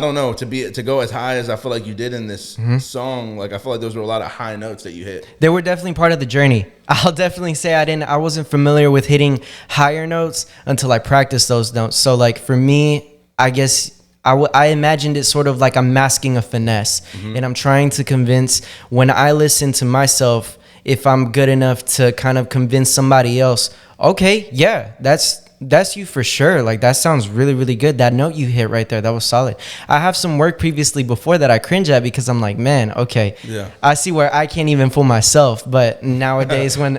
don't know, to go as high as I feel like you did in this song. Like I feel like those were a lot of high notes that you hit. They were definitely part of the journey. I'll definitely say I wasn't familiar with hitting higher notes until I practiced those notes. So like for me, I guess I imagined it sort of like I'm masking a finesse, and I'm trying to convince, when I listen to myself, if I'm good enough to kind of convince somebody else, okay, yeah, that's you for sure. Like that sounds really, really good. That note you hit right there, that was solid. I have some work previously before that I cringe at because I'm like, man, okay, yeah, I see where I can't even fool myself. But nowadays, when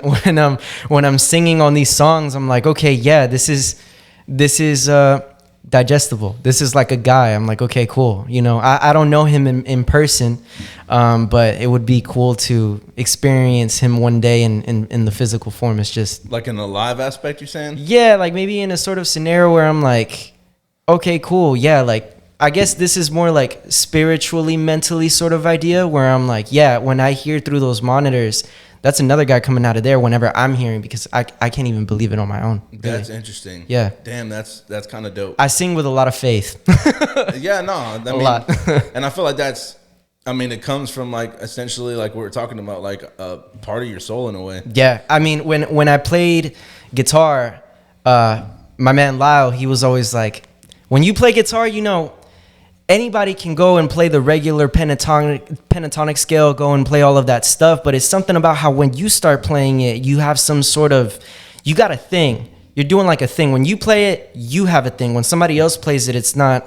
I'm singing on these songs, I'm like, okay, yeah, this is digestible. This is like a guy. I'm like, okay, cool. You know, I don't know him in person, but it would be cool to experience him one day in the physical form. It's just like in a live aspect, you're saying? Yeah, like maybe in a sort of scenario where I'm like, okay, cool. Yeah, like I guess this is more like spiritually, mentally sort of idea where I'm like, yeah, when I hear through those monitors, that's another guy coming out of there whenever I'm hearing, because I can't even believe it on my own. Really. That's interesting. Yeah. Damn, that's kind of dope. I sing with a lot of faith. Yeah, no. I mean, lot. And I feel like it comes from like essentially like what we're talking about, like a part of your soul in a way. Yeah. I mean, when I played guitar, my man Lyle, he was always like, when you play guitar, you know, anybody can go and play the regular pentatonic scale, go and play all of that stuff. But it's something about how when you start playing it, you have some sort of, you got a thing. You're doing like a thing. When you play it, you have a thing. When somebody else plays it, it's not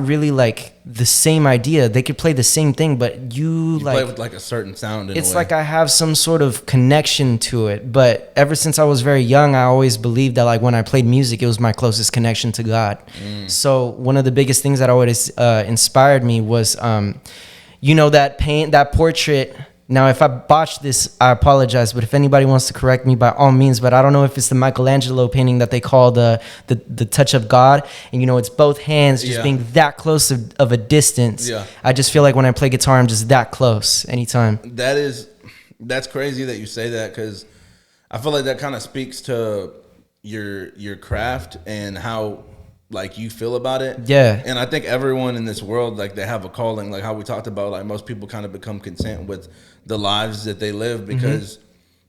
really like the same idea. They could play the same thing, but you like play with like a certain sound. It's like I have some sort of connection to it. But ever since I was very young, I always believed that like when I played music, it was my closest connection to God. So one of the biggest things that always inspired me was, you know, that portrait. Now, if I botched this, I apologize. But if anybody wants to correct me, by all means. But I don't know if it's the Michelangelo painting that they call the touch of God. And, you know, it's both hands just being that close of a distance. Yeah. I just feel like when I play guitar, I'm just that close anytime. That's crazy that you say that, because I feel like that kind of speaks to your craft and how like you feel about it. Yeah. And I think everyone in this world, like they have a calling, like how we talked about, like most people kind of become content with the lives that they live because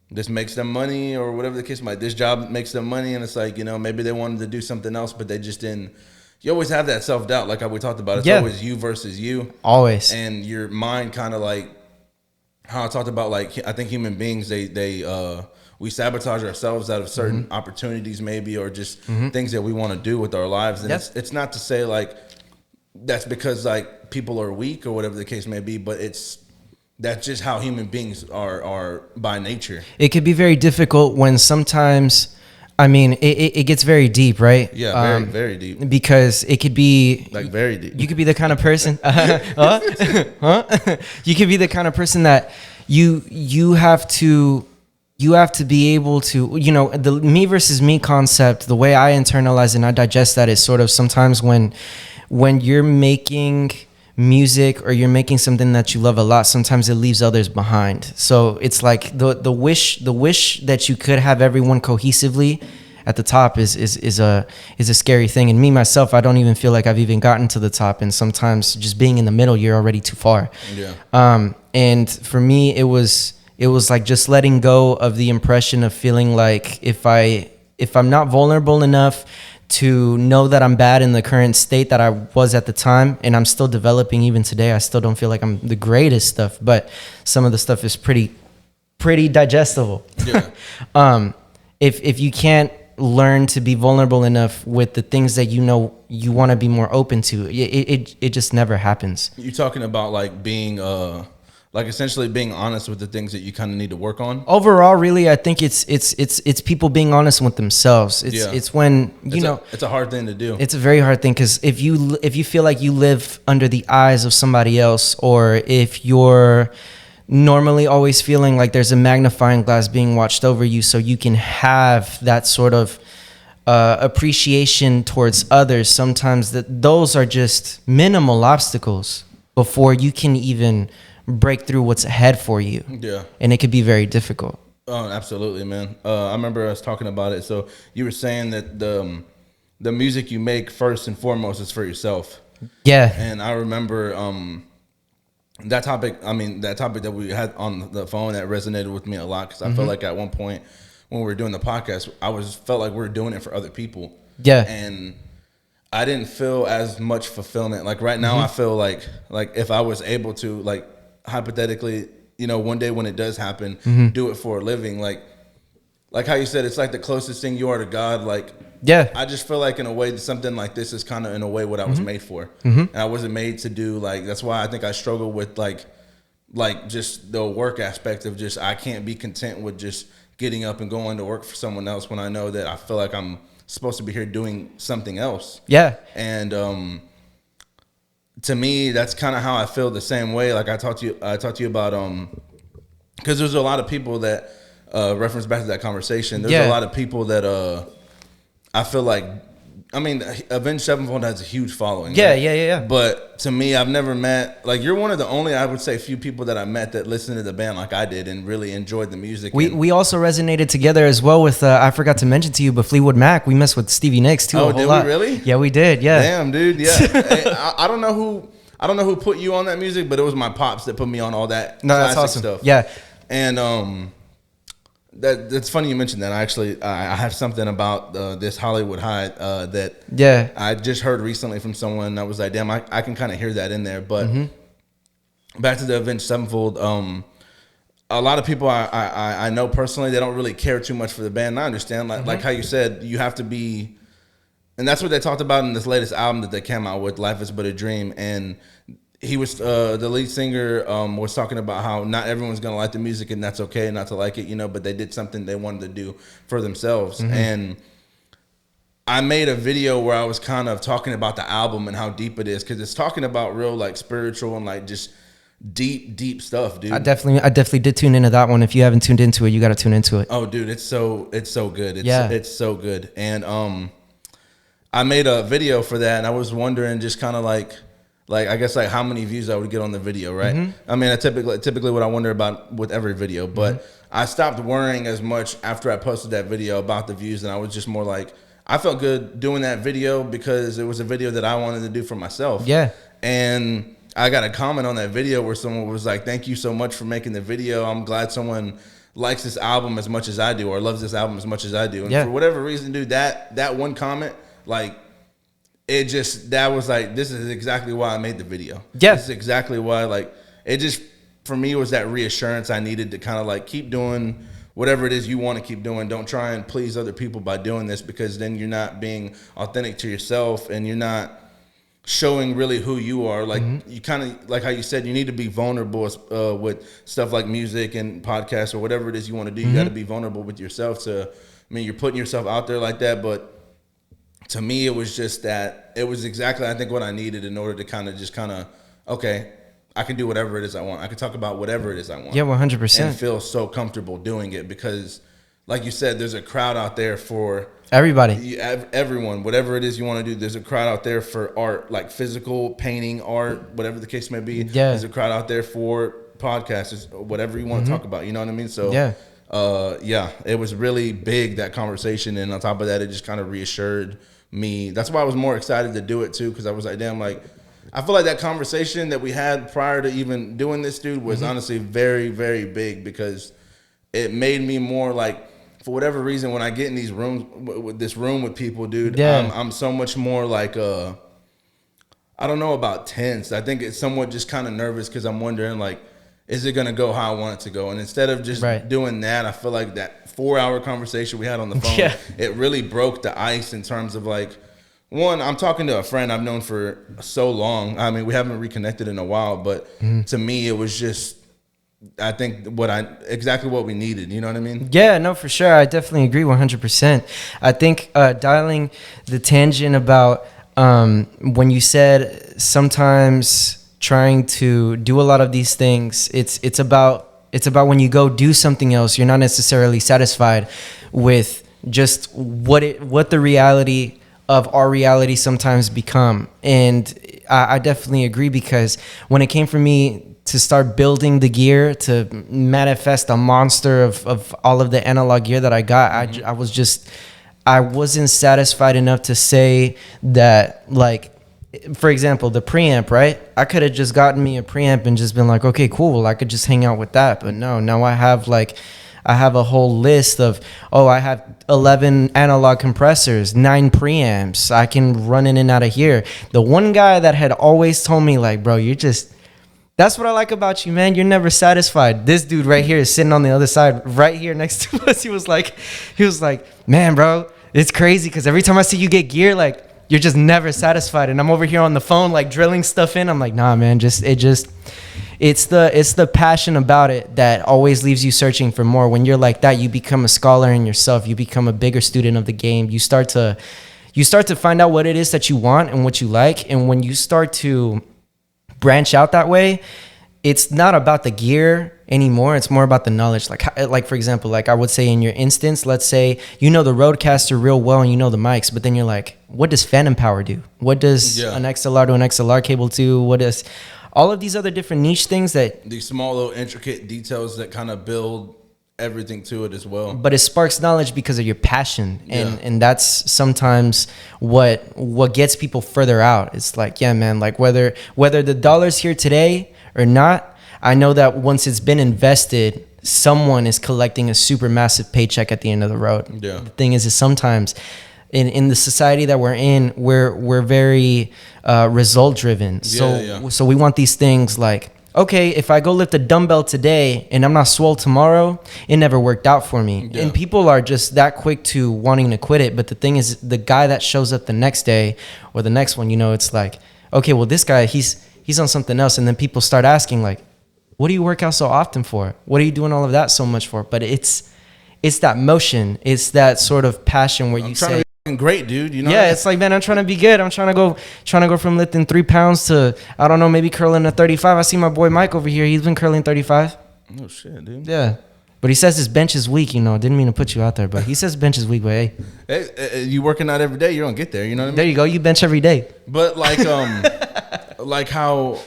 this makes them money or whatever the case might be. This job makes them money, and it's like, you know, maybe they wanted to do something else, but they just didn't. You always have that self-doubt, like how we talked about. It's always you versus you. Always. And your mind kind of like how I talked about, like I think human beings, we sabotage ourselves out of certain opportunities maybe, or just things that we want to do with our lives. And it's not to say like that's because like people are weak or whatever the case may be, but that's just how human beings are by nature. It could be very difficult when sometimes, I mean, it gets very deep, right? Yeah, very, very deep. Because it could be like very deep. You could be the kind of person, You could be the kind of person that you have to be able to, you know, the me versus me concept. The way I internalize and I digest that is sort of sometimes when you're making music or you're making something that you love a lot, sometimes it leaves others behind. So it's like the wish that you could have everyone cohesively at the top is a scary thing. And me myself, I don't even feel like I've even gotten to the top. And sometimes just being in the middle, you're already too far. Yeah. And for me, it was like just letting go of the impression of feeling like if I'm not vulnerable enough to know that I'm bad in the current state that I was at the time, and I'm still developing even today. I still don't feel like I'm the greatest stuff, but some of the stuff is pretty digestible. Yeah. If you can't learn to be vulnerable enough with the things that you know you want to be more open to, it just never happens. You're talking about like being like essentially being honest with the things that you kind of need to work on. Overall, really, I think it's people being honest with themselves. It's when it's a hard thing to do. It's a very hard thing, because if you feel like you live under the eyes of somebody else, or if you're normally always feeling like there's a magnifying glass being watched over you, so you can have that sort of appreciation towards others, sometimes those are just minimal obstacles before you can even break through what's ahead for you. Yeah. And it could be very difficult. Oh, absolutely, man. I remember us talking about it. So you were saying that the music you make first and foremost is for yourself. Yeah. And I remember that topic that we had on the phone, that resonated with me a lot, because I felt like at one point when we were doing the podcast, felt like we were doing it for other people. Yeah. And I didn't feel as much fulfillment. Like right now, I feel like if I was able to, like, hypothetically, one day when it does happen, do it for a living, like how you said, it's like the closest thing you are to God. Like, yeah, I just feel like in a way that something like this is kind of in a way what I was made for, and I wasn't made to do, like, that's why I think I struggle with like just the work aspect of just, I can't be content with just getting up and going to work for someone else when I know that I feel like I'm supposed to be here doing something else. Yeah. And to me, that's kind of how I feel the same way. Like I talked to you about, because there's a lot of people that reference back to that conversation. There's a lot of people that I feel like, I mean, Avenged Sevenfold has a huge following. Yeah, right? yeah. But to me, I've never met, like, you're one of the only, I would say, few people that I met that listened to the band like I did and really enjoyed the music. We also resonated together as well with, I forgot to mention to you, but Fleetwood Mac. We messed with Stevie Nicks too. Oh, did we really? Yeah, we did. Yeah. Damn, dude. Yeah. I don't know who put you on that music, but it was my pops that put me on all that classic awesome stuff. Yeah. And that's funny you mentioned that. I have something about this Hollywood High that I just heard recently from someone that was like, damn, I can kind of hear that in there. But back to the Avenged Sevenfold, a lot of people I know personally, they don't really care too much for the band. And I understand, like how you said, you have to be, and that's what they talked about in this latest album that they came out with, Life Is But a Dream. And he was the lead singer was talking about how not everyone's gonna like the music, and that's okay not to like it, but they did something they wanted to do for themselves. And I made a video where I was kind of talking about the album and how deep it is, because it's talking about real, like, spiritual and, like, just deep stuff, dude. I definitely did tune into that one. If you haven't tuned into it, you got to tune into it. Oh, dude, it's so good. It's so good. And I made a video for that, and I was wondering just kind of like I guess like how many views I would get on the video, right? I mean, I typically what I wonder about with every video, but I stopped worrying as much after I posted that video about the views, and I was just more like, I felt good doing that video because it was a video that I wanted to do for myself. Yeah. And I got a comment on that video where someone was like, thank you so much for making the video. I'm glad someone likes this album as much as I do, or loves this album as much as I do. And for whatever reason, dude, that one comment, like, that was like, this is exactly why I made the video. Yeah. This is exactly why, like, it just, for me, was that reassurance I needed to kind of like keep doing whatever it is you want to keep doing. Don't try and please other people by doing this, because then you're not being authentic to yourself and you're not showing really who you are. Like, you kind of, like how you said, you need to be vulnerable with stuff like music and podcasts or whatever it is you want to do. You got to be vulnerable with yourself you're putting yourself out there like that, but to me, it was just that, it was exactly, I think, what I needed in order to kind of, okay, I can do whatever it is I want. I can talk about whatever it is I want. Yeah, 100%. And feel so comfortable doing it, because like you said, there's a crowd out there for everybody, everyone, whatever it is you want to do. There's a crowd out there for art, like physical painting, art, whatever the case may be. Yeah. There's a crowd out there for podcasts, whatever you want to talk about. You know what I mean? So yeah, it was really big, that conversation, and on top of that, it just kind of reassured me. That's why I was more excited to do it too, because I was like, damn, like I feel like that conversation that we had prior to even doing this, dude, was honestly very, very big, because it made me more like, for whatever reason, when I get in these rooms, with this room with people, dude, I'm so much more like, I don't know about tense. I think it's somewhat just kind of nervous, because I'm wondering, like, is it going to go how I want it to go? And instead of just doing that, I feel like that 4-hour conversation we had on the phone, it really broke the ice in terms of, like, one, I'm talking to a friend I've known for so long. I mean, we haven't reconnected in a while, but to me, it was just, I think exactly what we needed. You know what I mean? Yeah, no, for sure. I definitely agree 100%. I think dialing the tangent about when you said sometimes trying to do a lot of these things, it's about when you go do something else, you're not necessarily satisfied with just what the reality of our reality sometimes become. And I definitely agree, because when it came for me to start building the gear, to manifest a monster of all of the analog gear that I got, I wasn't satisfied enough to say that, like, for example, the preamp, right? I could have just gotten me a preamp and just been like, okay, cool, I could just hang out with that. But no, now I have a whole list of, I have 11 analog compressors, 9 preamps. I can run in and out of here. The one guy that had always told me, like, bro, that's what I like about you, man. You're never satisfied. This dude right here is sitting on the other side, right here next to us. He was like, man, bro, it's crazy, because every time I see you get gear, like, you're just never satisfied. And I'm over here on the phone, like, drilling stuff in. I'm like, nah, man, it's the passion about it that always leaves you searching for more. When you're like that, you become a scholar in yourself. You become a bigger student of the game. You start to find out what it is that you want and what you like. And when you start to branch out that way, it's not about the gear anymore. It's more about the knowledge. Like for example, like I would say in your instance, let's say you know the Rodecaster real well and you know the mics, but then you're like, what does phantom power do? What does an XLR to an XLR cable do? What does all of these other different niche things, that these small little intricate details that kind of build everything to it as well. But it sparks knowledge because of your passion, and that's sometimes what gets people further out. It's like, yeah, man, like whether the dollar's here today or not, I know that once it's been invested, someone is collecting a super massive paycheck at the end of the road. Yeah. The thing is sometimes in the society that we're in, we're very result driven. So we want these things like, okay, if I go lift a dumbbell today and I'm not swole tomorrow, it never worked out for me. Yeah. And people are just that quick to wanting to quit it. But the thing is, the guy that shows up the next day or the next one, it's like, okay, well, this guy, he's on something else. And then people start asking, like, what do you work out so often for? What are you doing all of that so much for? But it's that motion. It's that sort of passion where you say, great, dude. Yeah, it's like, man, I'm trying to be good. I'm trying to go from lifting 3 pounds to, I don't know, maybe curling a 35. I see my boy Mike over here. He's been curling 35. Oh shit, dude. Yeah, but he says his bench is weak. Didn't mean to put you out there, but he says bench is weak. But hey, you working out every day, you don't get there. You know what I mean? There you go. You bench every day. But like, like how,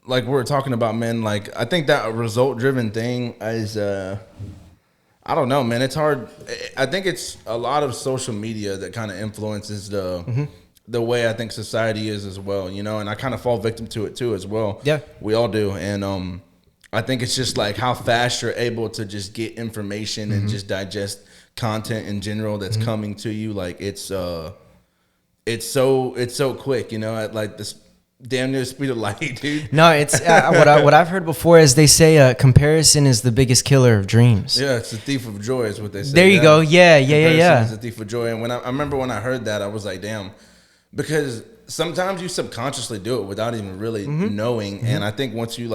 like we're talking about, man. Like I think that result driven thing is. I don't know, man. It's hard. I think it's a lot of social media that kind of influences the way I think society is as well, and I kind of fall victim to it too as well. Yeah. We all do. And I think it's just like how fast you're able to just get information and just digest content in general that's coming to you. Like it's so quick, at like this damn near speed of light, dude. No, it's what I've heard before is they say comparison is the biggest killer of dreams. Yeah, it's the thief of joy is what they say. There you go. Yeah. It's the thief of joy. And when I remember when I heard that, I was like, damn, because sometimes you subconsciously do it without even really knowing. And I think once you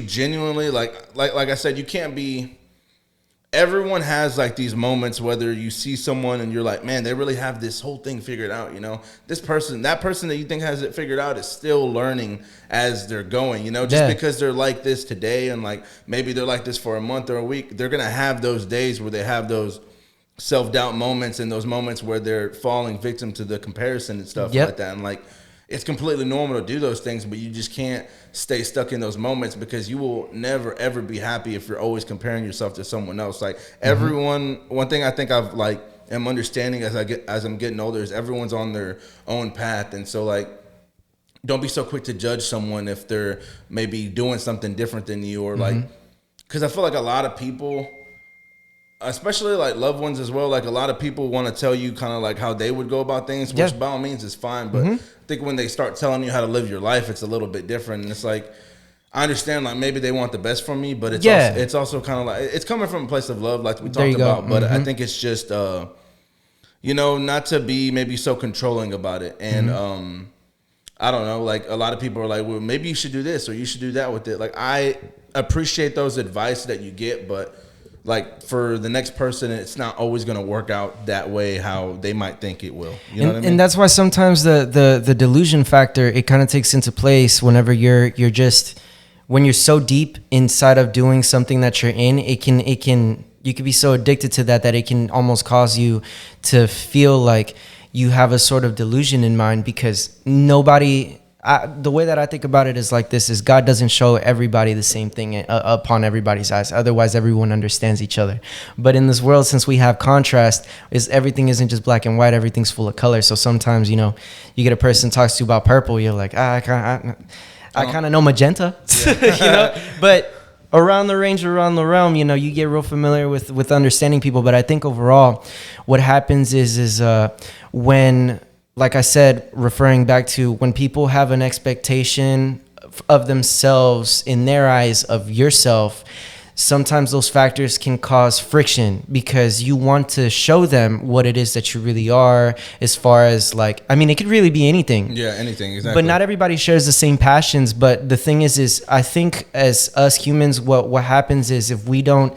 genuinely like I said, you can't be. everyone has like these moments, whether you see someone and you're like, man, they really have this whole thing figured out, you know, that person that you think has it figured out is still learning as they're going, you know, just because they're like this today and like maybe they're like this for a month or a week, they're going to have those days where they have those self-doubt moments and those moments where they're falling victim to the comparison and stuff like that. And like, it's completely normal to do those things, but you just can't stay stuck in those moments because you will never, ever be happy if you're always comparing yourself to someone else. Like everyone, one thing I think I've like am understanding as I'm getting older is everyone's on their own path. And so like, don't be so quick to judge someone if they're maybe doing something different than you or like, because I feel like a lot of people, especially like loved ones as well, like a lot of people want to tell you kind of like how they would go about things, which by all means is fine. But I think when they start telling you how to live your life, it's a little bit different. And it's like, I understand like maybe they want the best from me, but it's also kind of like, it's coming from a place of love like we talked about. But I think it's just, you know, not to be maybe so controlling about it. And I don't know, like a lot of people are like, well, maybe you should do this or you should do that with it. Like I appreciate those advice that you get, but like for the next person, it's not always going to work out that way how they might think it will. You know what I mean? And that's why sometimes the delusion factor, it kind of takes into place whenever you're just, when you're so deep inside of doing something that you're in, you can be so addicted to that it can almost cause you to feel like you have a sort of delusion in mind because the way that I think about it is like this: is God doesn't show everybody the same thing upon everybody's eyes. Otherwise, everyone understands each other. But in this world, since we have contrast, everything isn't just black and white. Everything's full of color. So sometimes, you know, you get a person talks to you about purple. You're like, I kind of know magenta, you know. But around the range, around the realm, you know, you get real familiar with understanding people. But I think overall, what happens is when, like I said, referring back to when people have an expectation of themselves in their eyes of yourself, sometimes those factors can cause friction because you want to show them what it is that you really are as far as like, I mean, it could really be anything. Yeah, anything, exactly. But not everybody shares the same passions. But the thing is I think as us humans, what happens is if we don't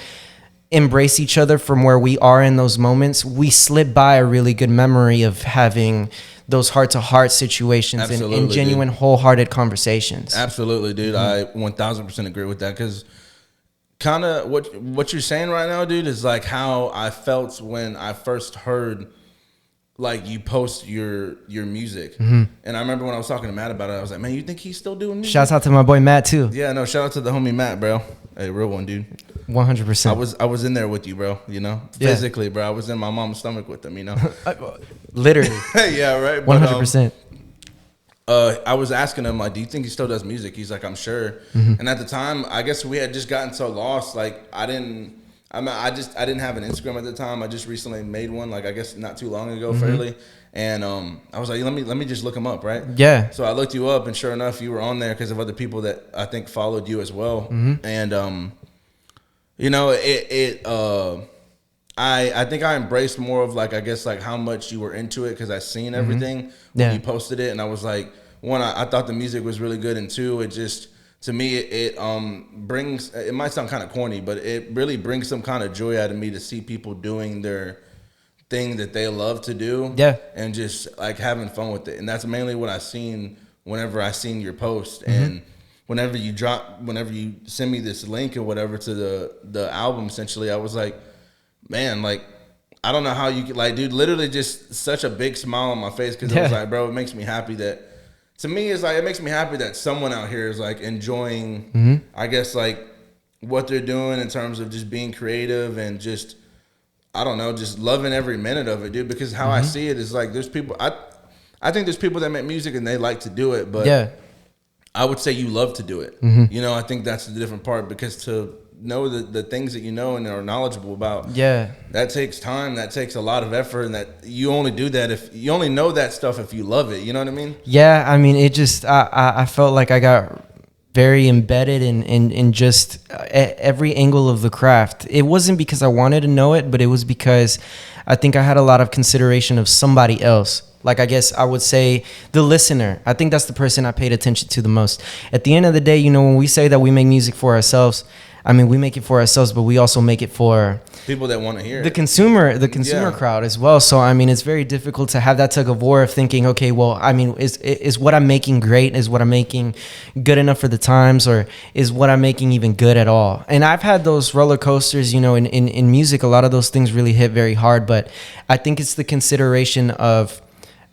embrace each other from where we are in those moments, we slip by a really good memory of having those heart-to-heart situations and genuine, wholehearted conversations. Absolutely, dude. I 1000% agree with that because kind of what you're saying right now, dude, is like how I felt when I first heard like you post your music. And I remember when I was talking to Matt about it, I was like, man, you think he's still doing music? Shouts out to my boy Matt too. Yeah, no, shout out to the homie Matt, bro. Hey, real one, dude. 100%. I was in there with you, bro, you know, physically, bro. I was in my mom's stomach with him, you know. Literally. Yeah, right. 100%. I was asking him, like, do you think he still does music? He's like, I'm sure. And at the time, I guess we had just gotten so lost. Like, I didn't have an Instagram at the time. I just recently made one, like, I guess not too long ago, fairly. And I was like, let me just look him up, right? Yeah. So I looked you up, and sure enough, you were on there because of other people that I think followed you as well. And you know, I think I embraced more of like, I guess like how much you were into it because I seen everything when you posted it, and I was like, one, I thought the music was really good, and two, it just, to me, it brings, it might sound kind of corny, but it really brings some kind of joy out of me to see people doing their thing that they love to do, and just like having fun with it. And that's mainly what I seen whenever I seen your post. And whenever you send me this link or whatever to the album, essentially, I was like, man, like, I don't know how you could, like, dude, literally just such a big smile on my face because it was like, bro, it makes me happy that, to me, it's like, it makes me happy that someone out here is like enjoying, I guess, like what they're doing in terms of just being creative and just, I don't know, just loving every minute of it, dude. Because how I see it is like, there's people, I think there's people that make music and they like to do it, but I would say you love to do it. You know, I think that's the different part, because to know the things that you know and are knowledgeable about, that takes time, that takes a lot of effort, and that you only do that if you only know that stuff if you love it. You know what I mean? Yeah, I mean, it just, I felt like I got very embedded in just every angle of the craft. It wasn't because I wanted to know it, but it was because I think I had a lot of consideration of somebody else. like, I guess I would say the listener. I think that's the person I paid attention to the most. At the end of the day, you know, when we say that we make music for ourselves, I mean, we make it for ourselves, but we also make it for people that want to hear the consumer crowd as well. So, I mean, it's very difficult to have that tug of war of thinking, okay, well, I mean, is what I'm making great? Is what I'm making good enough for the times? Or is what I'm making even good at all? And I've had those roller coasters, you know, in music. A lot of those things really hit very hard, but I think it's the consideration of,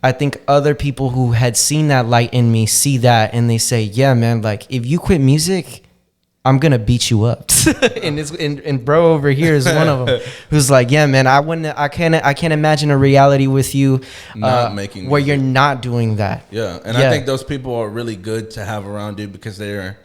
I think other people who had seen that light in me see that and they say, yeah, man, like, if you quit music, I'm gonna beat you up. and bro over here is one of them who's like, yeah, man, I can't imagine a reality with you not making where music. you're not doing that. Yeah, and I think those people are really good to have around, dude, because they're,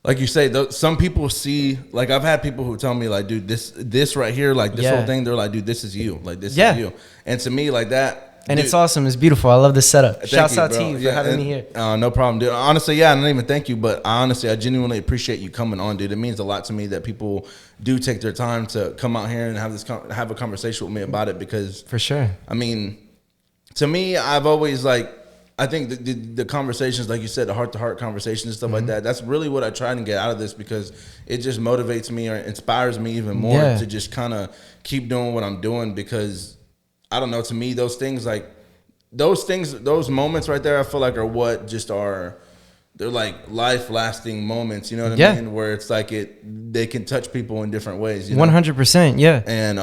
like you say, some people see, like, I've had people who tell me, like, dude, this right here, like, this whole thing, they're like, dude, this is you, like, this is you. And to me, like, that. And dude, it's awesome. It's beautiful. I love the setup. Shouts out to you for having me here. No problem, dude. Honestly, I don't even thank you, but I genuinely appreciate you coming on, dude. It means a lot to me that people do take their time to come out here and have a conversation with me about it, because for sure. I mean, to me, I've always, like, I think the conversations, like you said, the heart-to-heart conversations and stuff like that, that's really what I try to get out of this, because it just motivates me or inspires me even more to just kind of keep doing what I'm doing, because I don't know, to me, those things, those moments right there, I feel like are what just are, they're like life-lasting moments, you know what I mean? Where it's like they can touch people in different ways. You know? 100%, yeah. And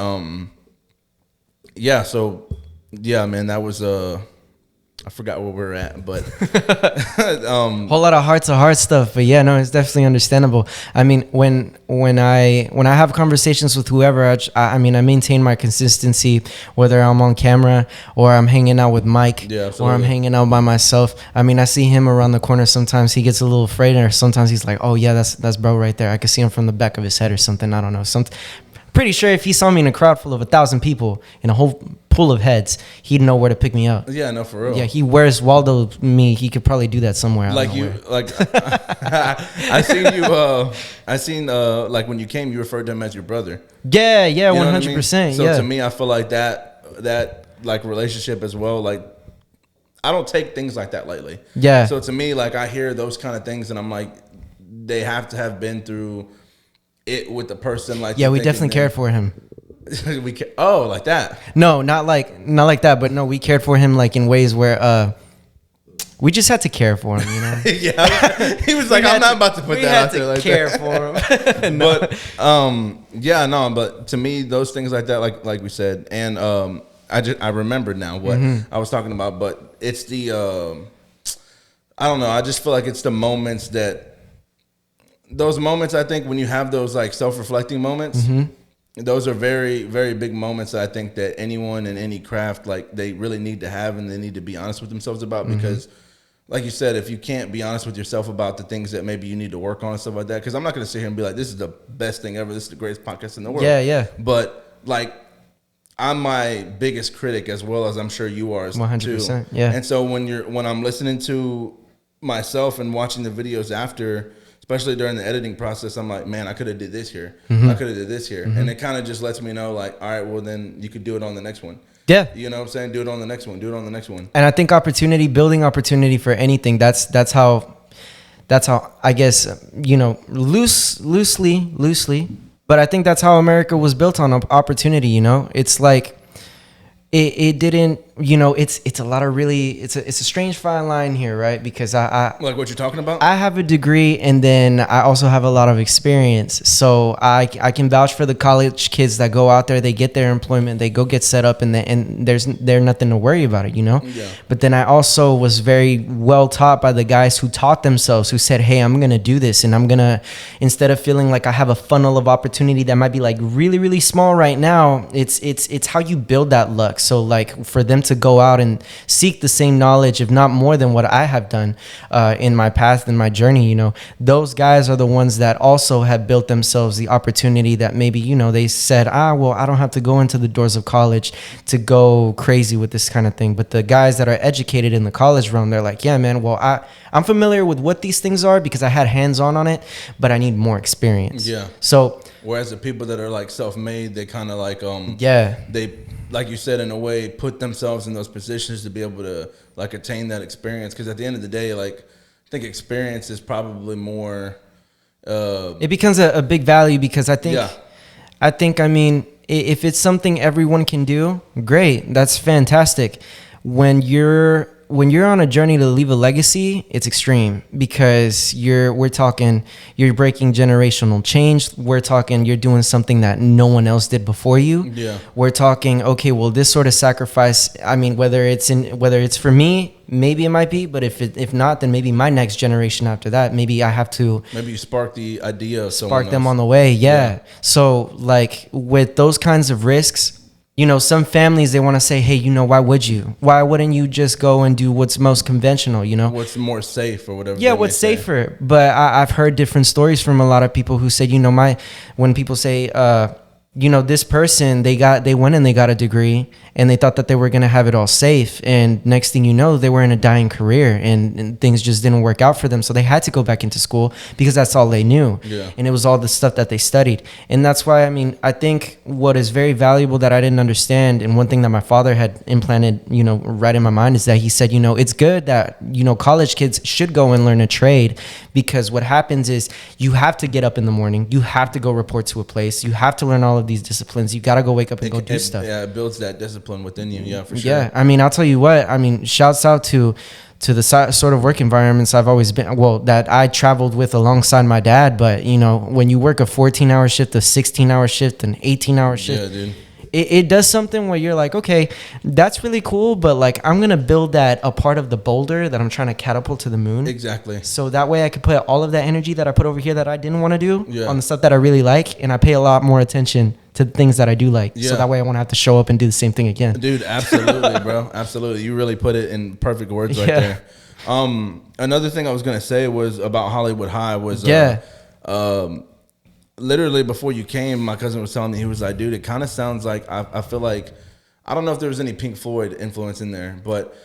man, that was I forgot where we're at, but whole lot of heart-to-heart stuff. But yeah, no, it's definitely understandable. I mean, when I have conversations with whoever, I mean, I maintain my consistency, whether I'm on camera or I'm hanging out with Mike, or I'm hanging out by myself. I mean, I see him around the corner. Sometimes he gets a little afraid, or sometimes he's like, oh yeah, that's bro right there. I can see him from the back of his head or something. I don't know. Pretty sure if he saw me in a crowd full of 1,000 people in a whole pool of heads, he'd know where to pick me up. Yeah, no, for real. Yeah, he wears Waldo me. He could probably do that somewhere. Like you, like I seen like when you came, you referred to him as your brother. Yeah, you know 100%. I mean? So to me, I feel like that like relationship as well. Like, I don't take things like that lightly. Yeah. So to me, like, I hear those kind of things, and I'm like, they have to have been through it with the person. Like, yeah, we definitely cared for him. Like that. No, not like that, but no, we cared for him like in ways where we just had to care for him, you know. Yeah, he was like, I'm not about to put that out there like care that. for him. No. But but to me, those things like that, like we said, and I remembered now what I was talking about, but it's the I don't know, I just feel like it's the moments those moments, I think, when you have those like self-reflecting moments, those are very, very big moments that I think that anyone in any craft, like, they really need to have, and they need to be honest with themselves about, because like you said, if you can't be honest with yourself about the things that maybe you need to work on and stuff like that, because I'm not going to sit here and be like, this is the best thing ever, this is the greatest podcast in the world. Yeah. But like, I'm my biggest critic, as well as I'm sure you are 100%, too. yeah. And so when I'm listening to myself and watching the videos after, especially during the editing process, I'm like, man, I could have did this here. I could have did this here. And it kind of just lets me know, like, all right, well, then you could do it on the next one. Yeah. You know what I'm saying? Do it on the next one. Do it on the next one. And I think building opportunity for anything, that's how I guess, you know, loosely, but I think that's how America was built, on opportunity, you know? It's like, it didn't, you know, it's a lot of really, it's a strange fine line here, right? Because I like what you're talking about. I have a degree, and then I also have a lot of experience, so I can vouch for the college kids that go out there, they get their employment, they go get set up, and there's nothing to worry about it, you know. Yeah. But then I also was very well taught by the guys who taught themselves, who said, hey, I'm gonna do this, and I'm gonna, instead of feeling like I have a funnel of opportunity that might be like really, really small right now, it's how you build that luck. So like, for them to go out and seek the same knowledge, if not more than what I have done in my path, in my journey, you know, those guys are the ones that also have built themselves the opportunity that maybe, you know, they said, well, I don't have to go into the doors of college to go crazy with this kind of thing. But the guys that are educated in the college realm, they're like, yeah, man, well, I'm familiar with what these things are because I had hands-on on it, but I need more experience. Yeah. So Whereas the people that are like self-made, they kind of like they, like you said, in a way put themselves in those positions to be able to like attain that experience. Because at the end of the day, like I think experience is probably more. It becomes a big value because I think I mean, if it's something everyone can do, great, that's fantastic. When you're on a journey to leave a legacy, it's extreme because we're talking you're breaking generational change. We're talking you're doing something that no one else did before you. Yeah. We're talking, okay, well, this sort of sacrifice, I mean, whether it's for me, maybe it might be, but if not, then maybe my next generation after that, maybe I have to maybe you spark the idea of spark them on the way. Yeah. So like with those kinds of risks, you know, some families, they want to say, hey, you know, why wouldn't you just go and do what's most conventional, you know? What's more safe or whatever. Yeah, what's safer. But I've heard different stories from a lot of people who said, you know, when people say, you know, this person, they went and they got a degree and they thought that they were going to have it all safe. And next thing you know, they were in a dying career and things just didn't work out for them. So they had to go back into school because that's all they knew. Yeah. And it was all the stuff that they studied. And that's why, I mean, I think what is very valuable that I didn't understand, and one thing that my father had implanted, you know, right in my mind, is that he said, you know, it's good that, you know, college kids should go and learn a trade, because what happens is you have to get up in the morning. You have to go report to a place. You have to learn all of these disciplines. You got to go wake up and go do stuff. Yeah, it builds that discipline within you. Yeah, for sure. Yeah, I mean, I'll tell you what. I mean, shouts out to the sort of work environments I've always been, well, that I traveled with alongside my dad. But, you know, when you work a 14-hour shift, a 16-hour shift, an 18-hour shift, yeah, dude. It does something where you're like, okay, that's really cool, but like I'm gonna build that a part of the boulder that I'm trying to catapult to the moon. Exactly. So that way I could put all of that energy that I put over here that I didn't want to do on the stuff that I really like, and I pay a lot more attention to the things that I do like. Yeah. So that way I won't have to show up and do the same thing again. Dude, absolutely, bro. Absolutely. You really put it in perfect words right there. Another thing I was gonna say was about Hollywood High was literally before you came, my cousin was telling me, he was like, dude, it kind of sounds like, I feel like, I don't know if there was any Pink Floyd influence in there, but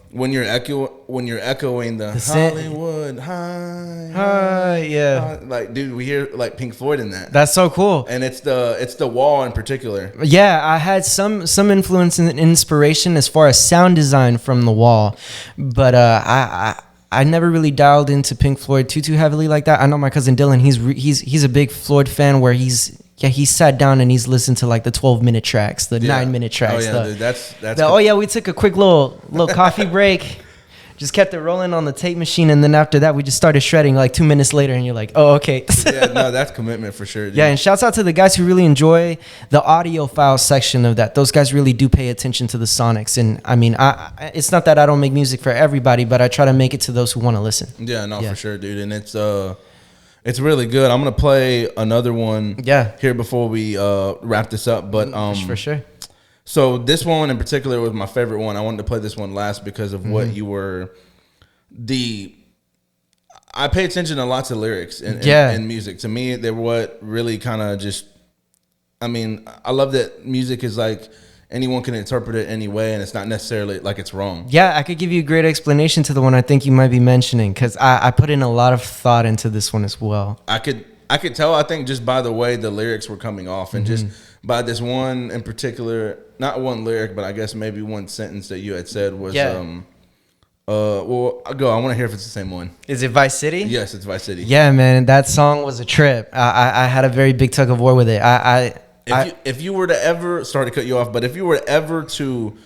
when you're echoing the Hollywood High, yeah, like, dude, we hear like Pink Floyd in that. That's so cool. And it's the wall in particular. Yeah, I had some influence and inspiration as far as sound design from the wall, but I never really dialed into Pink Floyd too heavily like that. I know my cousin Dylan, he's a big Floyd fan where he sat down and he's listened to like the 12-minute tracks, the 9-minute tracks. Oh yeah, dude, that's oh yeah, we took a quick little coffee break. Just kept it rolling on the tape machine, and then after that we just started shredding like 2 minutes later, and you're like, oh, okay. Yeah, no, that's commitment for sure, dude. Yeah, and shouts out to the guys who really enjoy the audio file section of that. Those guys really do pay attention to the sonics, and I mean, it's not that I don't make music for everybody, but I try to make it to those who want to listen. Yeah, no, for sure, dude. And it's really good. I'm gonna play another one here before we wrap this up, but for sure. So this one in particular was my favorite one. I wanted to play this one last because of what you were. I pay attention a lot to lyrics and music. To me, they're what really kind of just. I mean, I love that music is like anyone can interpret it any way, and it's not necessarily like it's wrong. Yeah, I could give you a great explanation to the one I think you might be mentioning, because I put in a lot of thought into this one as well. I could tell, I think, just by the way the lyrics were coming off, and just by this one in particular, not one lyric, but I guess maybe one sentence that you had said was, well, I'll go. I want to hear if it's the same one. Is it Vice City? Yes, it's Vice City. Yeah, man, that song was a trip. I had a very big tug of war with it. If you were to ever, sorry to cut you off, but if you were ever to,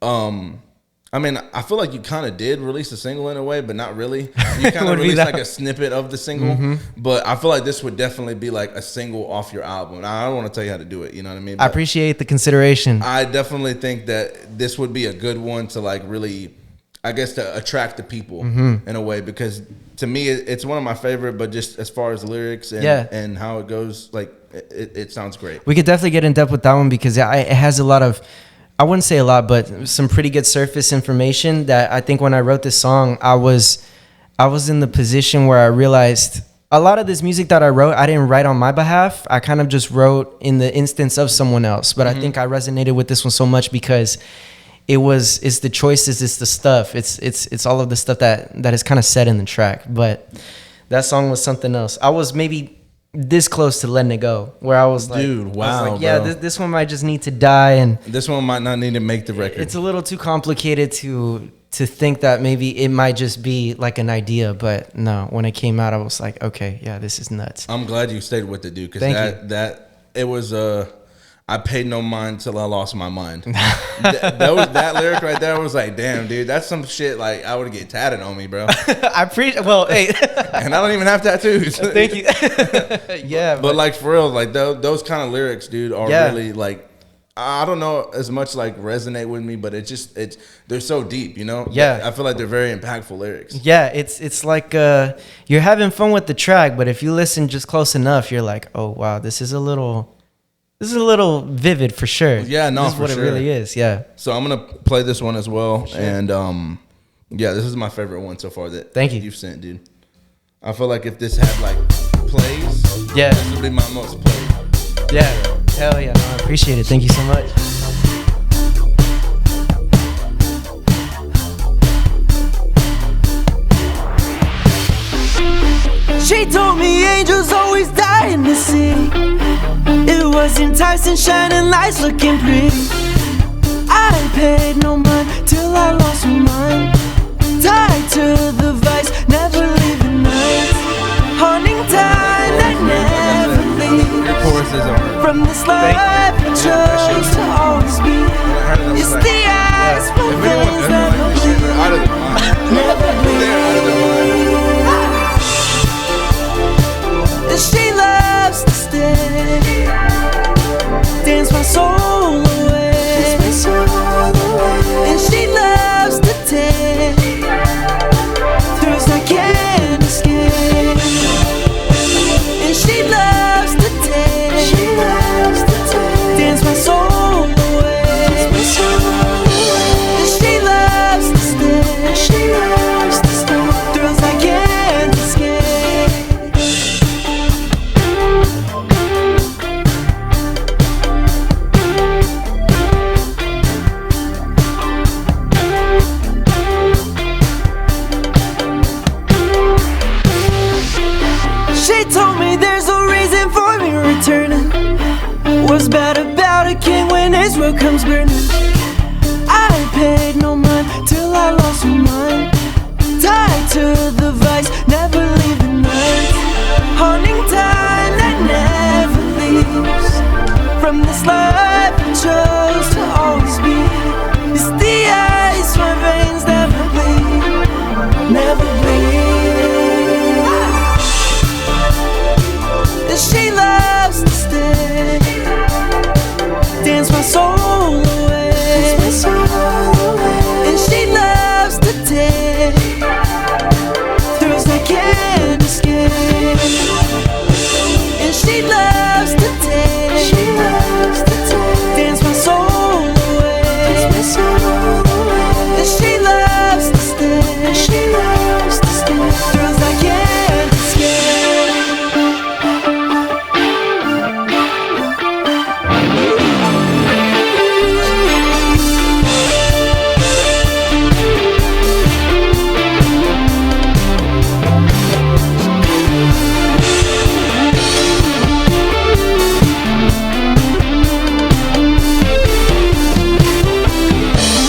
I mean, I feel like you kind of did release a single in a way, but not really. You kind of released like a snippet of the single, but I feel like this would definitely be like a single off your album. Now, I don't want to tell you how to do it, you know what I mean? But I appreciate the consideration. I definitely think that this would be a good one to like really, I guess, to attract the people in a way, because to me, it's one of my favorite, but just as far as lyrics and how it goes, like it sounds great. We could definitely get in depth with that one, because it has a lot of, I wouldn't say a lot, but some pretty good surface information that I think when I wrote this song, I was in the position where I realized a lot of this music that I wrote, I didn't write on my behalf. I kind of just wrote in the instance of someone else. But I think I resonated with this one so much because it's the choices, it's the stuff, it's all of the stuff that is kind of said in the track. But that song was something else. I was maybe this close to letting it go, where I was like, dude, wow, yeah, bro. this one might just need to die, and This one might not need to make the record. it's a little too complicated to think that maybe it might just be like an idea. But no, when it came out, I was like, okay, yeah, this is nuts. I'm glad you stayed with it, dude, because Thank you. that it was I paid no mind till I lost my mind. that lyric right there was like, damn, dude, that's some shit like I would get tatted on me, bro. I appreciate. Well, hey, And I don't even have tattoos. thank you. Yeah, But like for real, like those kind of lyrics, dude, are really like, I don't know as much like resonate with me, but they're so deep, you know? Yeah. I feel like they're very impactful lyrics. yeah, it's like you're having fun with the track, but if you listen just close enough, you're like, oh wow, this is a little vivid for sure. Yeah, no, this is for what sure. it really is. Yeah. So I'm gonna play this one as well, and yeah, this is my favorite one so far that Thank you. you've sent, dude. I feel like if this had like plays, Yeah. this would be my most played. Yeah. Hell yeah. No, I appreciate it. Thank you so much. She told me angels always die in the city. It was enticing, shining lights, looking pretty. I paid no mind till I lost my mind. Tied to the vice, never leaving nights. Haunting time that never leaves. Your choruses are. From this life I chose to always be. It's the eyes for If anyone things doesn't that like this shit, they're out of their mind. never They're out of their mind. And she loves to stay, dance my soul away. And she loves to take thrills I can't escape. And she loves to take, dance my soul away. And she loves to stay, thrills I can't escape. She told me there's no reason for me returning. What's bad about a king when his world comes burning? I paid no mind till I lost my mind. Tied to the vice, never leaving nights. Haunting time that never leaves. From this life I chose to always be. It's the ice, my veins never bleed, never bleed. And she loves to stay, dance my soul away. And she loves to take thrills I can't escape. And she loves to take, dance my soul away. And she loves to stay, thrills I can't escape.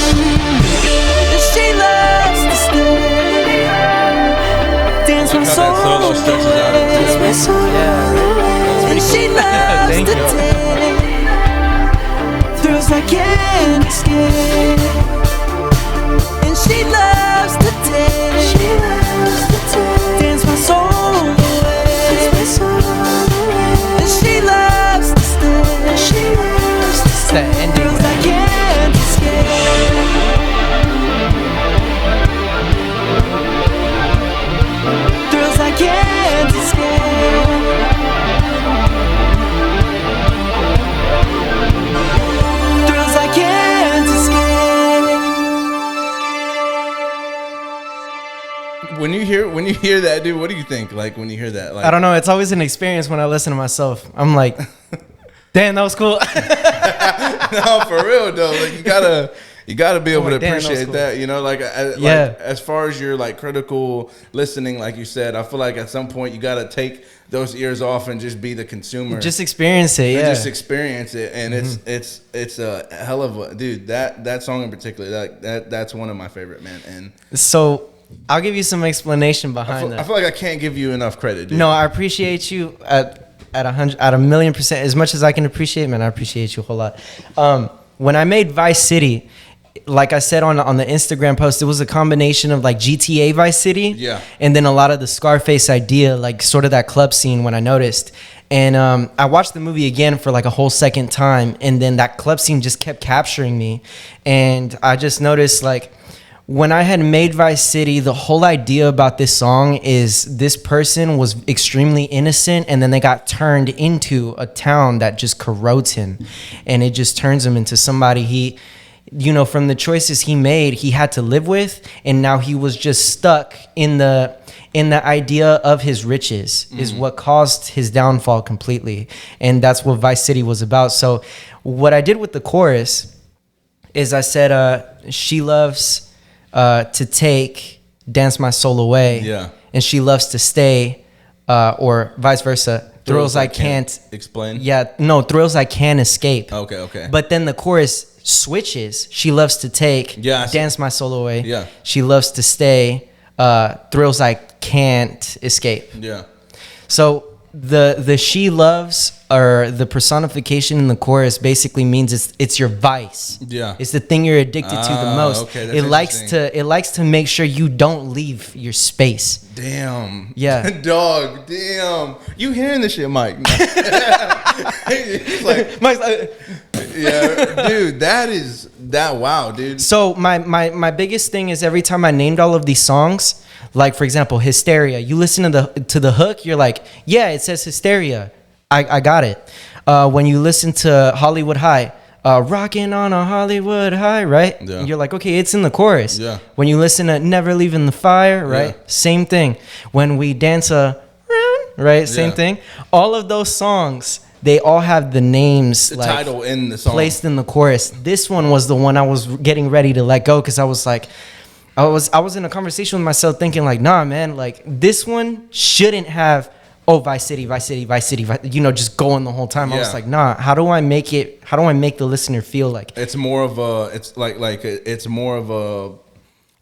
And she loves to stay, dance my How soul that solo stretches out. away. And she loves Thank to you. take thrills I can't escape. And she loves to take, dance my soul away. And she loves to stay, It's that ending. thrills I can't escape. Thrills I can't escape. Thrills I can't escape. When you hear that, dude, what do you think? Like when you hear that, like I don't know. It's always an experience when I listen to myself. I'm like, damn, that was cool. no, for real though. Like You got to be able to damn, that was appreciate cool. that, you know, like as far as your like critical listening, like you said, I feel like at some point you got to take those ears off and just be the consumer. Just experience it, yeah. Just experience it, and it's a hell of a dude. That song in particular, that's one of my favorite, man. And so I'll give you some explanation behind that. I feel like I can't give you enough credit, dude. No, I appreciate you at 1,000,000%. As much as I can appreciate, man, I appreciate you a whole lot. When I made Vice City, like I said on the Instagram post, it was a combination of like GTA Vice City, yeah, and then a lot of the Scarface idea, like sort of that club scene when I noticed. And I watched the movie again for like a whole second time, and then that club scene just kept capturing me. And I just noticed, like, when I had made Vice City, the whole idea about this song is this person was extremely innocent, and then they got turned into a town that just corrodes him, and it just turns him into somebody he, you know, from the choices he made, he had to live with, and now he was just stuck in the idea of his riches is what caused his downfall completely. And that's what Vice City was about. So what I did with the chorus is I said, she loves to take, dance my soul away. Yeah. And she loves to stay, or vice versa. Thrills I can't explain. Yeah, no, thrills I can't escape. Okay. But then the chorus switches. She loves to take, dance my soul away. Yeah. She loves to stay, thrills I can't escape. Yeah. So the she loves, or the personification in the chorus, basically means it's your vice. Yeah. It's the thing you're addicted to the most. Okay, it likes to make sure you don't leave your space. Damn. Yeah. Dog. Damn. You hearing this shit, Mike? He's like, Mike's yeah, dude. Wow, dude. So my biggest thing is every time I named all of these songs, like for example, Hysteria, you listen to the hook, you're like, yeah, it says Hysteria. I got it. When you listen to Hollywood High, rocking on a Hollywood High, right? Yeah. You're like, okay, it's in the chorus. Yeah. When you listen to Never Leaving the Fire, right? Yeah. Same thing. When we dance around, right? Same thing. All of those songs, they all have the names, The like, title in the song placed in the chorus. This one was the one I was getting ready to let go, because I was like, I was in a conversation with myself thinking like, nah, man, like this one shouldn't have, Vice City, you know, just going the whole time. I was like, nah, how do I make the listener feel like it's more of a, it's more of a,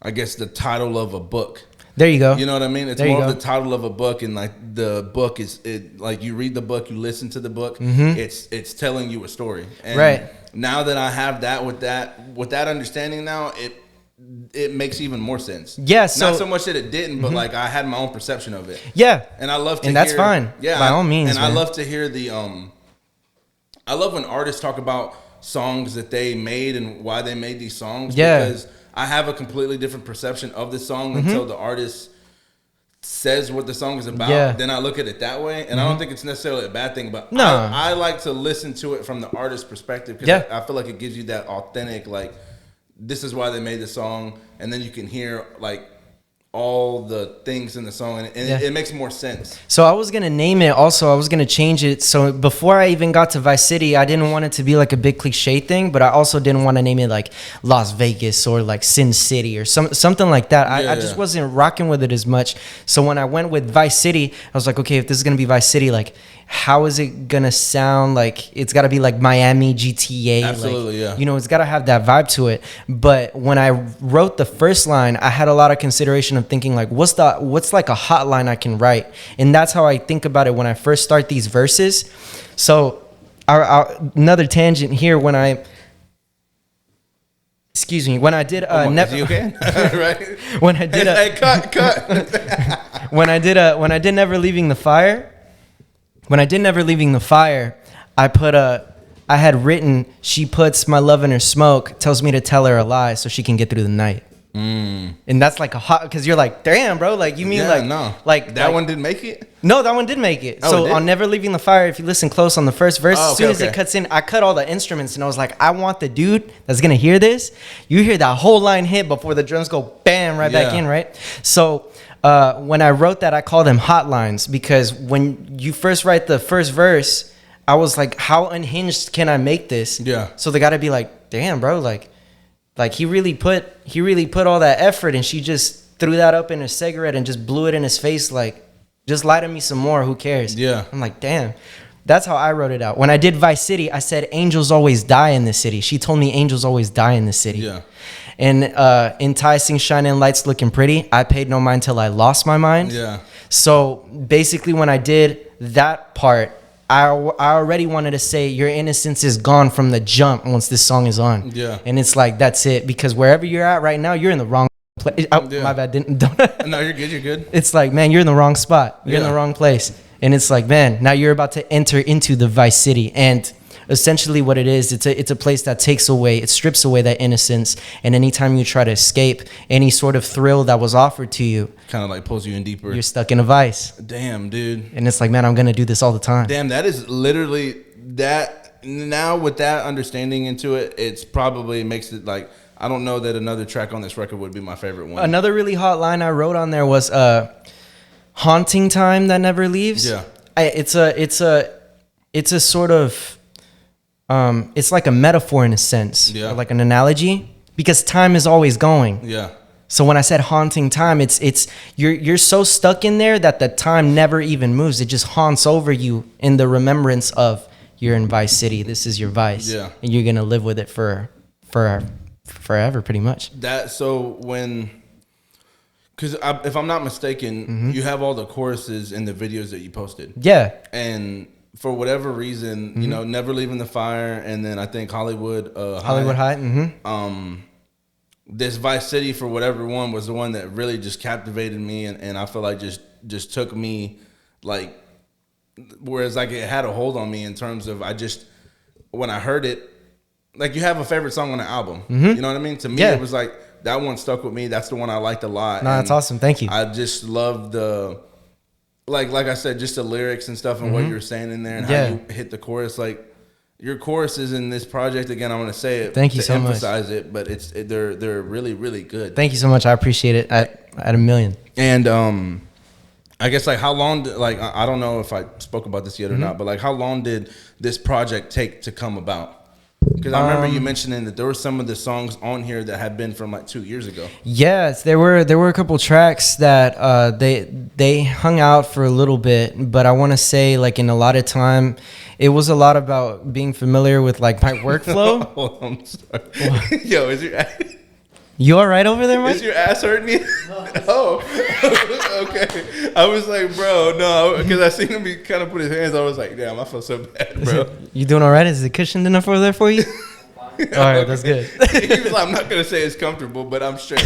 I guess, the title of a book. There you go. You know what I mean? It's there more of the title of a book, and like the book is, like you read the book, you listen to the book, it's telling you a story. And right. Now that I have that with that understanding now, it makes even more sense. Yeah, so not so much that it didn't, but like I had my own perception of it. Yeah. And I love to and that's fine. Yeah. By all means. And man. I love to hear I love when artists talk about songs that they made and why they made these songs. Yeah. Because I have a completely different perception of the song until the artist says what the song is about. Yeah. Then I look at it that way, and I don't think it's necessarily a bad thing, but No. I like to listen to it from the artist's perspective, because I feel like it gives you that authentic, like, this is why they made the song, and then you can hear like all the things in the song, and it makes more sense. So I was gonna name it also. I was gonna change it. So before I even got to Vice City, I didn't want it to be like a big cliche thing, but I also didn't want to name it like Las Vegas or like Sin City or something like that. I just wasn't rocking with it as much. So when I went with Vice City, I was like, okay, if this is gonna be Vice City, like, how is it gonna sound? Like, it's gotta be like Miami, GTA. Absolutely, like, you know, it's gotta have that vibe to it. But when I wrote the first line, I had a lot of consideration of thinking like, what's like a hot line I can write? And that's how I think about it when I first start these verses. So another tangent here, when I did you okay? Right? When I did cut. when I did Never Leaving the Fire. When I did Never Leaving the Fire, I had written, she puts my love in her smoke, tells me to tell her a lie so she can get through the night. And that's like a hot, because you're like, damn, bro, like, you mean that one didn't make it? No, that one did make it. Oh, so it did? on Never Leaving the Fire, if you listen close on the first verse, Oh, as soon as it cuts in, I cut all the instruments, and I was like, I want the dude that's gonna hear this. You hear that whole line hit before the drums go bam right back in, right? So when I wrote that, I call them hot lines, because when you first write the first verse, I was like, how unhinged can I make this? Yeah. So they got to be like, damn, bro, like, Like he really put all that effort, and she just threw that up in a cigarette and just blew it in his face. Like, just lie to me some more. Who cares? Yeah. I'm like, damn. That's how I wrote it out. When I did Vice City, I said angels always die in the city. She told me angels always die in the city. Yeah. And enticing, shining lights, looking pretty. I paid no mind till I lost my mind. Yeah. So basically, when I did that part, I already wanted to say your innocence is gone from the jump once this song is on. Yeah. And it's like, that's it. Because wherever you're at right now, you're in the wrong place. Oh, Yeah. my bad. Don't. No, you're good. You're good. It's like, man, you're in the wrong spot. You're in Yeah. the wrong place. And it's like, man, now you're about to enter into the Vice City. And essentially what it is, it's a place that it strips away that innocence. And anytime you try to escape any sort of thrill that was offered to you, Kind of like pulls you in deeper. you're stuck in a vice. Damn, dude. And it's like, man, I'm going to do this all the time. Damn, that is literally that. Now with that understanding into it, it's probably makes it like, I don't know that another track on this record would be my favorite one. Another really hot line I wrote on there was haunting time that never leaves. Yeah. It's a sort of it's like a metaphor in a sense. Yeah. Or like an analogy, because time is always going. Yeah. So when I said haunting time, it's you're so stuck in there that the time never even moves. It just haunts over you in the remembrance of you're in Vice City. This is your vice. Yeah. And you're gonna live with it for forever, pretty much. That so when, because if I'm not mistaken, you have all the choruses in the videos that you posted. Yeah. And for whatever reason, you know, Never Leaving the Fire, and then I think Hollywood High. Mm-hmm. This Vice City, for whatever one, was the one that really just captivated me, and I feel like just took me, like, whereas like it had a hold on me in terms of when I heard it, like you have a favorite song on the album, you know what I mean? To me, Yeah. it was like that one stuck with me. That's the one I liked a lot. No, that's awesome. Thank you. I just love the, like I said, just the lyrics and stuff and what you were saying in there and Yeah. how you hit the chorus. Like your choruses in this project, again, I'm going to say it. Thank you to so much. emphasize it, but they're really, really good. Thank you so much. I appreciate it at a million. And I guess like how long did, like I don't know if I spoke about this yet or not, but like how long did this project take to come about? Because I remember you mentioning that there were some of the songs on here that had been from like 2 years ago. Yes, there were a couple tracks that they hung out for a little bit, but I want to say like in a lot of time, it was a lot about being familiar with like my workflow. Oh, I'm sorry. Yo, You all right over there, Mike? is your ass hurting you? Oh, okay. I was like, bro, no, because I seen him kind of put his hands. I was like, damn, I feel so bad, bro. You doing all right? Is it cushioned enough over there for you? All right, that's good. He was like, I'm not gonna say it's comfortable, but I'm straight.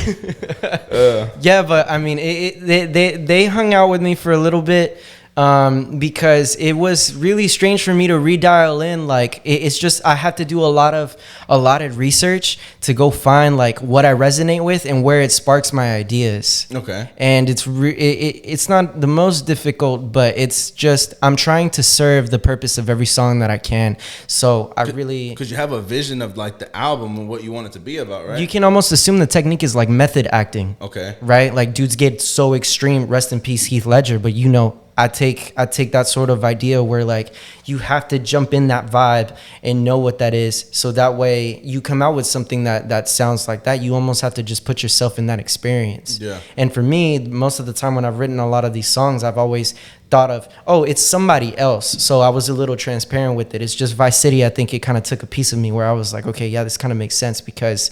Yeah, but I mean, they hung out with me for a little bit because it was really strange for me to redial in. Like it's just I have to do a lot of research to go find like what I resonate with and where it sparks my ideas. Okay. And it's not the most difficult, but it's just I'm trying to serve the purpose of every song that I can. So I really, Because you have a vision of like the album and what you want it to be about, right? you can almost assume the technique is like method acting. Okay. Right? Like dudes get so extreme, rest in peace Heath Ledger, but you know, I take that sort of idea where like you have to jump in that vibe and know what that is, so that way you come out with something that sounds like that. You almost have to just put yourself in that experience. Yeah. And for me, most of the time when I've written a lot of these songs, I've always thought of, oh, it's somebody else. So I was a little transparent with it. It's just Vice City, I think it kind of took a piece of me where I was like, okay, yeah, this kind of makes sense because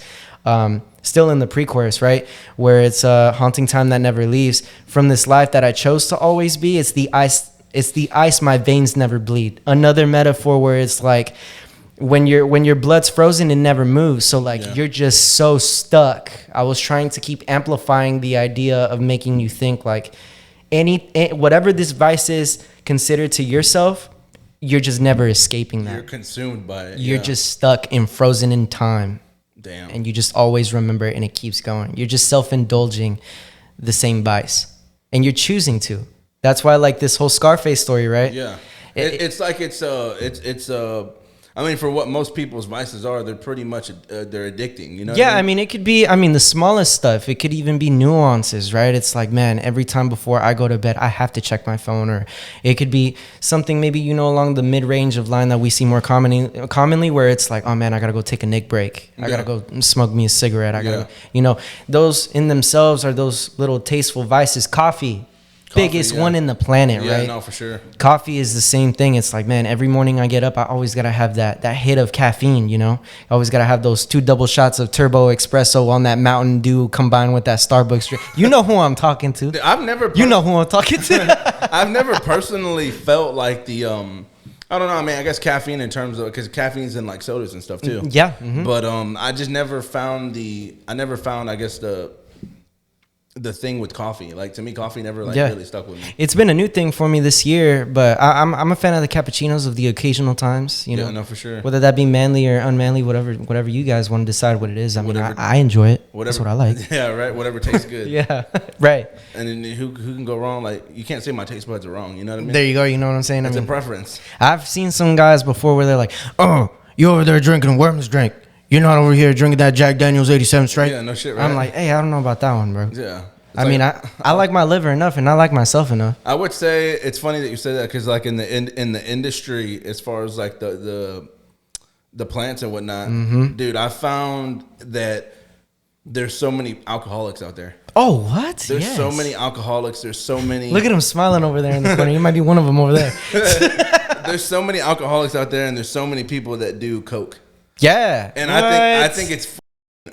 still in the pre-chorus, right, where it's haunting time that never leaves. From this life that I chose to always be, it's the ice my veins never bleed. Another metaphor where it's like when your blood's frozen, it never moves. So like you're just so stuck. I was trying to keep amplifying the idea of making you think like whatever this vice is considered to yourself, you're just never escaping that. You're consumed by it. You're just stuck and frozen in time. Damn. And you just always remember it and it keeps going. You're just self-indulging the same vice. And you're choosing to. That's why I like this whole Scarface story, right? Yeah. It's like it's I mean, for what most people's vices are, they're pretty much they're addicting. You know? Yeah, I mean, it could be. I mean, the smallest stuff. It could even be nuances, right? It's like, man, every time before I go to bed, I have to check my phone, or it could be something maybe along the mid range of line that we see more commonly, where it's like, oh man, I gotta go take a Nick break. I gotta go smoke me a cigarette. I gotta, those in themselves are those little tasteful vices. Coffee. Biggest one in the planet, right? Yeah, no, for sure. Coffee is the same thing. It's like, man, every morning I get up, I always gotta have that hit of caffeine, I always gotta have those 2 double shots of turbo espresso on that Mountain Dew combined with that Starbucks drink. You know who I'm talking to. I've never. You know who I'm talking to. I've never personally felt like the I don't know, man. I guess caffeine in terms of, because caffeine's in like sodas and stuff too. Yeah. Mm-hmm. But I just never found I guess the thing with coffee. Like, to me, coffee never really stuck with me. It's been a new thing for me this year, but I'm a fan of the cappuccinos of the occasional times. Yeah, no, for sure. Whether that be manly or unmanly, whatever you guys want to decide what it is. I mean, I enjoy it. That's what I like. Yeah, right. Whatever tastes good. Yeah, right. And then who can go wrong? Like, you can't say my taste buds are wrong. You know what I mean? There you go. You know what I'm saying? It's a preference. I've seen some guys before where they're like, "Oh, you over there drinking worms drink. You're not over here drinking that Jack Daniel's 87 straight." Yeah, no shit, right? I'm like, hey, I don't know about that one, bro. Yeah. I mean, I like my liver enough, and I like myself enough. I would say it's funny that you say that, because like in the industry, as far as like the plants and whatnot, dude, I found that there's so many alcoholics out there. Oh, what? There's so many alcoholics. There's so many. Look at him smiling over there in the corner. You might be one of them over there. There's so many alcoholics out there, and there's so many people that do coke. Yeah, and I think it's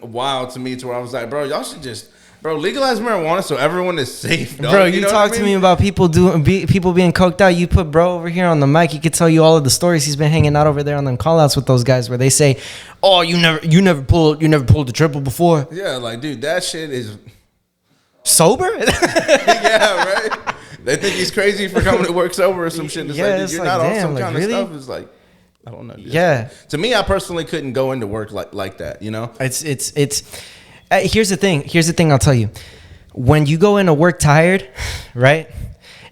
wild to me, to where I was like, bro, y'all should just. Bro, legalize marijuana so everyone is safe, dog. Bro, you talk to me about people being coked out. You put bro over here on the mic. He could tell you all of the stories he's been hanging out over there on them call outs with those guys where they say, "Oh, you never pulled the triple before." Yeah, like, dude, that shit is sober. Yeah, right. They think he's crazy for coming to work sober or some shit. It's like, dude, you're not on some kind of stuff. It's like, I don't know. Yeah. To me, I personally couldn't go into work like that. It's. Here's the thing I'll tell you. When you go into work tired, right?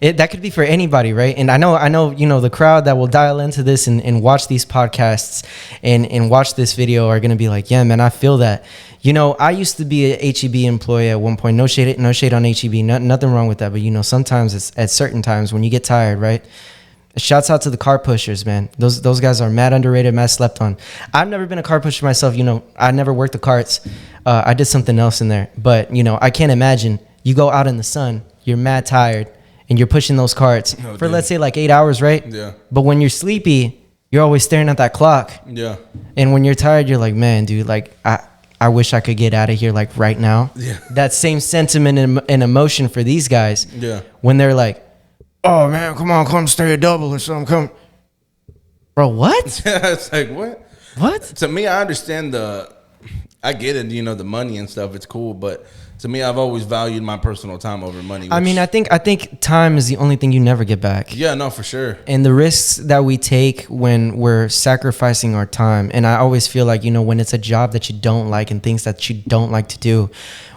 That could be for anybody, right? And I know, the crowd that will dial into this and watch these podcasts and watch this video are going to be like, yeah, man, I feel that. I used to be an HEB employee at one point. No shade on HEB. Nothing wrong with that. But, sometimes it's at certain times when you get tired, right? Shouts out to the car pushers, man. Those guys are mad underrated, mad slept on. I've never been a car pusher myself. I never worked the carts. I did something else in there. But, I can't imagine. You go out in the sun, you're mad tired, and you're pushing those carts for, let's say, like 8 hours, right? Yeah. But when you're sleepy, you're always staring at that clock. Yeah. And when you're tired, you're like, man, dude, like, I wish I could get out of here, like, right now. Yeah. That same sentiment and emotion for these guys. Yeah. When they're like, oh man, come stay a double or something. Come, bro. What? Yeah, it's like, what? What? To me, I understand I get it. The money and stuff. It's cool, but to me, I've always valued my personal time over money. I mean, I think time is the only thing you never get back. Yeah, no, for sure. And the risks that we take when we're sacrificing our time, and I always feel like when it's a job that you don't like and things that you don't like to do.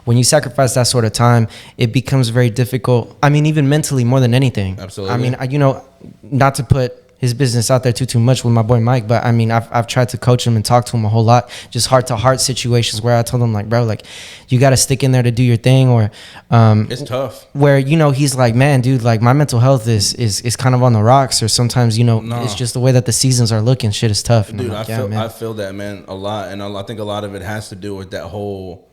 When you sacrifice that sort of time, it becomes very difficult. I mean, even mentally more than anything. Absolutely. I mean, not to put his business out there too much with my boy Mike, but I mean, I've tried to coach him and talk to him a whole lot, just heart to heart situations where I told him like, bro, like you got to stick in there to do your thing, or it's tough. Where he's like, man, dude, like my mental health is kind of on the rocks, or sometimes it's just the way that the seasons are looking. Shit is tough. And dude, like, I feel that, man, a lot, and I think a lot of it has to do with that whole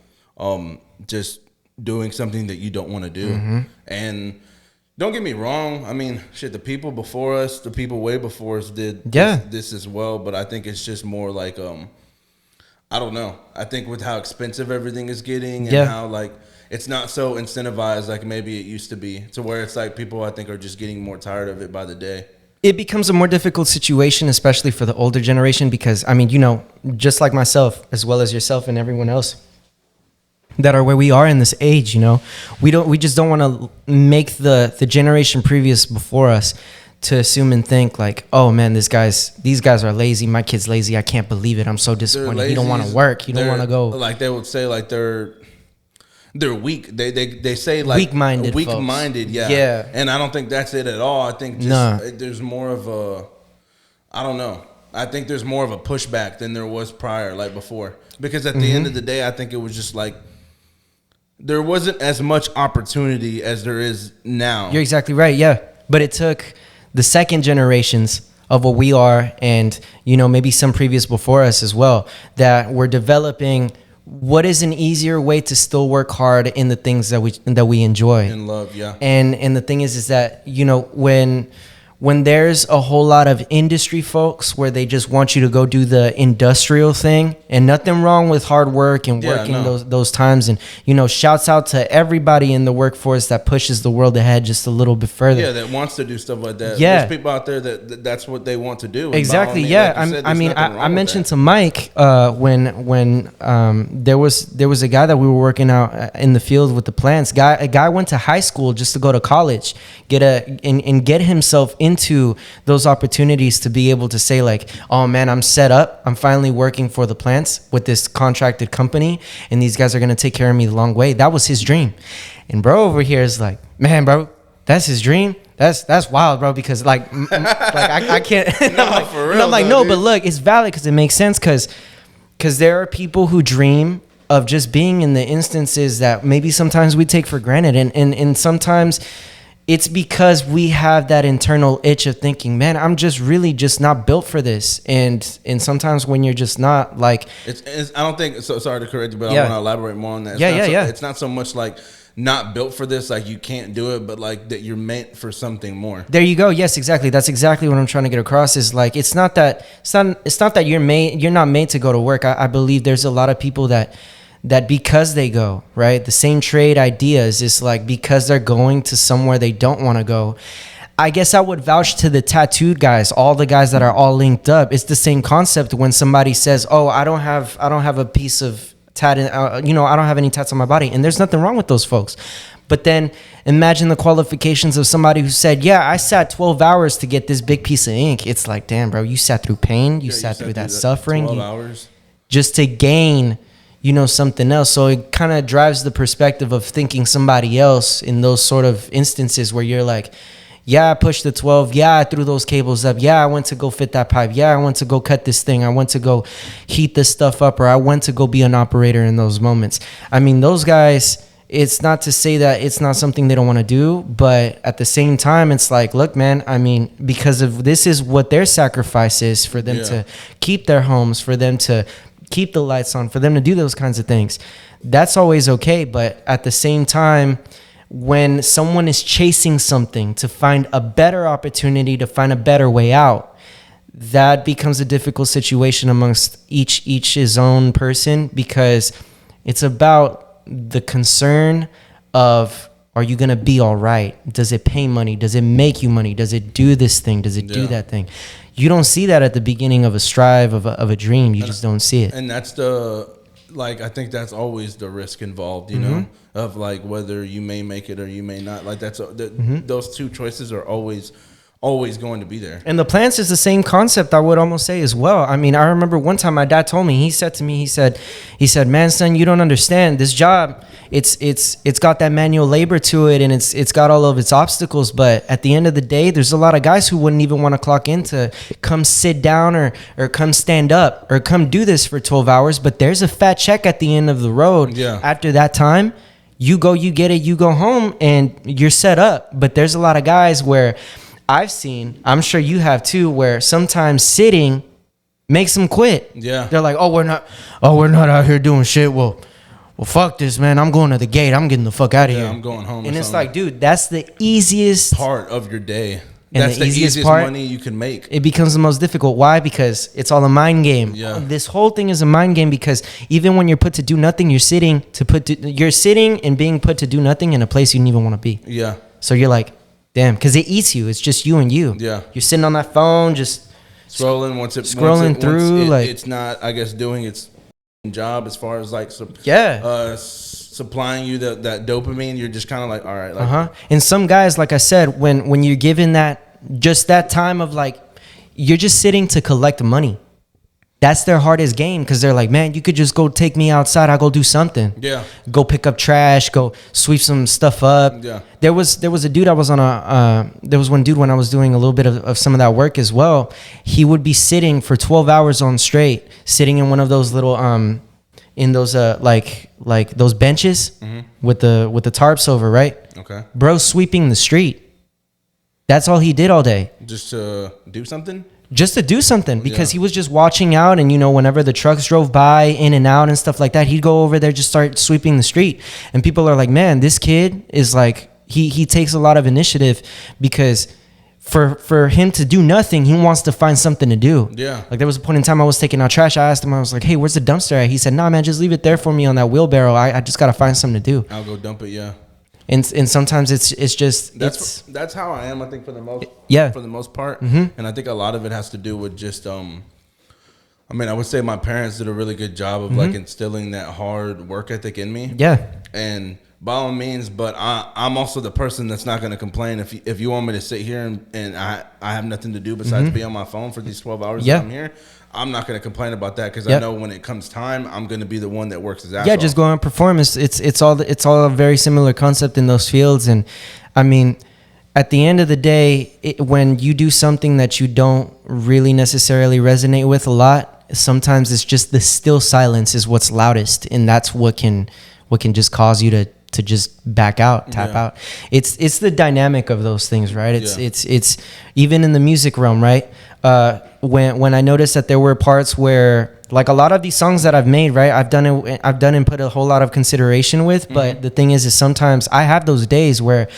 just doing something that you don't want to do. And don't get me wrong, I mean, shit, the people before us, the people way before us did this as well, but I think it's just more like I don't know, I think with how expensive everything is getting and how like it's not so incentivized like maybe it used to be, to where it's like people I think are just getting more tired of it by the day. It becomes a more difficult situation, especially for the older generation, because I mean, just like myself as well as yourself and everyone else that are where we are in this age, we just don't want to make the generation previous before us to assume and think like, oh man, these guys are lazy. My kid's lazy. I can't believe it. I'm so disappointed. He don't want to work. He don't want to go. Like they would say, like they're weak. They say like weak-minded. Weak-minded. Yeah. And I don't think that's it at all. I think there's more of a, I don't know. I think there's more of a pushback than there was prior, like before. Because at the end of the day, I think it was just like there wasn't as much opportunity as there is now. You're exactly right, yeah. But it took the second generations of what we are, and maybe some previous before us as well, that were developing what is an easier way to still work hard in the things that we enjoy and love. Yeah. And the thing is that when there's a whole lot of industry folks where they just want you to go do the industrial thing, and nothing wrong with hard work and working those times, and shouts out to everybody in the workforce that pushes the world ahead just a little bit further. Yeah, that wants to do stuff like that. Yeah, there's people out there that's what they want to do. Exactly. Yeah, like I mentioned to Mike when there was a guy that we were working out in the field with the plants. A guy went to high school just to go to college, get himself into those opportunities to be able to say like, oh man, I'm set up. I'm finally working for the plants with this contracted company, and these guys are going to take care of me the long way. That was his dream. And bro over here is like, man, bro, that's his dream. That's wild, bro, because like I can't. I'm like, no, but look, it's valid because it makes sense, because there are people who dream of just being in the instances that maybe sometimes we take for granted, and sometimes it's because we have that internal itch of thinking, man, I'm just really just not built for this. And sometimes when you're just not, like, it's I don't think so. Sorry to correct you, but I want to elaborate more on that. It's not so much like not built for this, like you can't do it, but like that you're meant for something more. There you go. Yes, exactly. That's exactly what I'm trying to get across. Is like it's not that you're not made to go to work. I believe there's a lot of people that because they go, right, the same trade ideas is like because they're going to somewhere they don't want to go. I guess I would vouch to the tattooed guys, all the guys that are all linked up. It's the same concept when somebody says, oh, I don't have a piece of tat, I don't have any tats on my body. And there's nothing wrong with those folks. But then imagine the qualifications of somebody who said, yeah, I sat 12 hours to get this big piece of ink. It's like, damn, bro, you sat through pain. You sat through that suffering. 12 hours. Just to gain something else. So it kind of drives the perspective of thinking somebody else in those sort of instances where you're like, yeah, I pushed the 12. Yeah, I threw those cables up. Yeah, I went to go fit that pipe. Yeah, I went to go cut this thing. I went to go heat this stuff up, or I went to go be an operator in those moments. I mean, those guys, it's not to say that it's not something they don't want to do, but at the same time, it's like, look, man, I mean, because of this is what their sacrifice is for them to keep their homes, for them to keep the lights on, for them to do those kinds of things. That's always okay. But at the same time, when someone is chasing something to find a better opportunity, to find a better way out, that becomes a difficult situation amongst each his own person, because it's about the concern of, are you going to be all right? Does it pay money? Does it make you money? Does it do this thing? Does it do that thing? You don't see that at the beginning of a strive, of a dream. You just don't see it. And that's I think that's always the risk involved, you know, of like whether you may make it or you may not. Like those two choices are always going to be there. And the plants is the same concept, I would almost say, as well. I mean, I remember one time my dad told me, he said to me, he said, man, son, you don't understand this job. It's got that manual labor to it, and it's got all of its obstacles. But at the end of the day, there's a lot of guys who wouldn't even want to clock in to come sit down or come stand up or come do this for 12 hours. But there's a fat check at the end of the road. Yeah. After that time, you go, you get it, you go home, and you're set up. But there's a lot of guys where I've seen, I'm sure you have too, where sometimes sitting makes them quit. Yeah. They're like, we're not out here doing shit. Well, fuck this, man. I'm going to the gate. I'm getting the fuck out of here. I'm going home. And it's like, dude, that's the easiest part of your day. And that's the easiest part, money you can make. It becomes the most difficult. Why? Because it's all a mind game. Yeah. This whole thing is a mind game, because even when you're put to do nothing, you're sitting and being put to do nothing in a place you didn't even want to be. Yeah. So you're like, damn, because it eats you. It's just you and you. Yeah. You're sitting on that phone, just scrolling. It's not, I guess, doing its job as far as like supplying you that dopamine. You're just kind of like, all right. Like, And some guys, like I said, when you're given that time of like, you're just sitting to collect money. that's their hardest game, because they're like, man, you could just go take me outside, I'll go do something. Yeah. Go pick up trash, go sweep some stuff up. Yeah. There was a dude I was on there was one dude when I was doing a little bit of some of that work as well. He would be sitting for 12 hours on straight, sitting in one of those little in those like those benches with the tarps over, right? Okay. Bro, sweeping the street. That's all he did all day. Just to do something? Just to do something, because he was just watching out, and whenever the trucks drove by in and out and stuff like that, he'd go over there, just start sweeping the street. And people are like, man, this kid is like, he takes a lot of initiative, because for him to do nothing, he wants to find something to do. Yeah. Like there was a point in time I was taking out trash. I asked him, I was like, hey, where's the dumpster at? He said, nah, man, just leave it there for me on that wheelbarrow. I just got to find something to do. I'll go dump it. Yeah. And sometimes it's just that's how I am, I think, for the most part. Mm-hmm. And I think a lot of it has to do with just I would say my parents did a really good job of like instilling that hard work ethic in me. Yeah. And by all means, but I'm also the person that's not going to complain if you want me to sit here and I have nothing to do besides be on my phone for these 12 hours that I'm here. I'm not going to complain about that, because I know when it comes time, I'm going to be the one that works his ass off. Just go and perform. It's all a very similar concept in those fields. And I mean, at the end of the day, when you do something that you don't really necessarily resonate with a lot, sometimes it's just the still silence is what's loudest, and that's what can just cause you to just back out, tap out. It's the dynamic of those things, right? It's even in the music realm, right? When I noticed that there were parts where, like, a lot of these songs that I've made, right, I've done and put a whole lot of consideration with, but the thing is sometimes I have those days where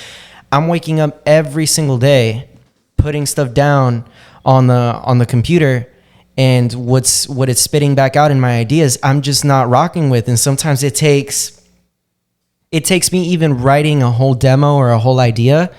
I'm waking up every single day, putting stuff down on the computer, and what it's spitting back out in my ideas, I'm just not rocking with. And sometimes it takes me even writing a whole demo or a whole idea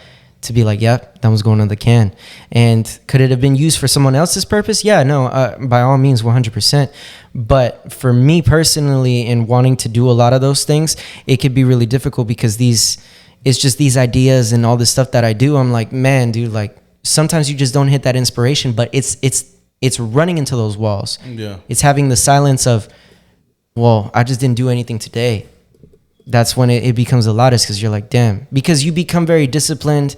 to be like, yep, that was going in the can. And could it have been used for someone else's purpose? Yeah, no, by all means, 100%. But for me personally, in wanting to do a lot of those things, it could be really difficult, because it's just these ideas and all this stuff that I do. I'm like, man, dude, like sometimes you just don't hit that inspiration, but it's running into those walls. Yeah. It's having the silence of, well, I just didn't do anything today. That's when it becomes the loudest, because you're like, damn, because you become very disciplined,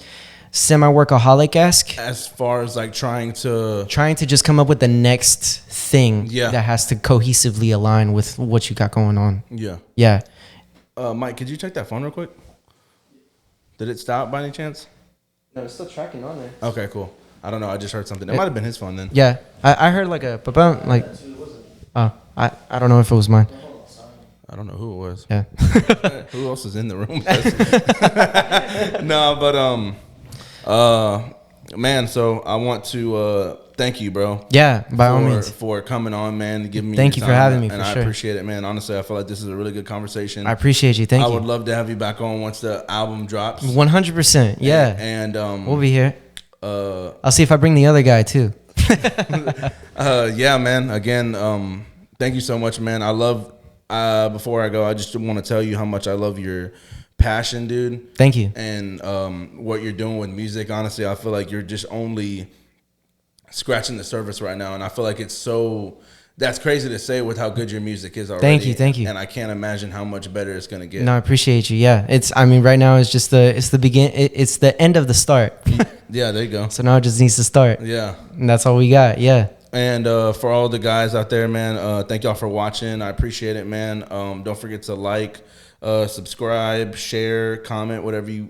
semi-workaholic-esque. As far as like trying to just come up with the next thing that has to cohesively align with what you got going on. Yeah. Mike, could you check that phone real quick? Did it stop by any chance? No, it's still tracking on there. Okay, cool. I don't know. I just heard something. It might have been his phone then. Yeah, I heard like a like. Oh, I don't know if it was mine. I don't know who it was. Yeah. Who else is in the room? No, but man, so I want to thank you, bro. Yeah, by all means. For coming on, man, giving me Thank you for having me, and I appreciate it, man. Honestly, I feel like this is a really good conversation. I appreciate you. Thank you. I would love to have you back on once the album drops. 100%. Yeah. And we'll be here. I'll see if I bring the other guy too. Yeah, man. Again, thank you so much, man. I love. Before I go, I just want to tell you how much I love your passion, dude. Thank you. And what you're doing with music. Honestly, I feel like you're just only scratching the surface right now, and I feel like it's so. That's crazy to say with how good your music is already. Thank you. And I can't imagine how much better it's gonna get. No, I appreciate you. Yeah, right now it's just it's the end of the start. Yeah, there you go. So now it just needs to start. Yeah, and that's all we got. Yeah. And for all the guys out there, man, thank y'all for watching. I appreciate it, man. Don't forget to like, subscribe, share, comment, whatever you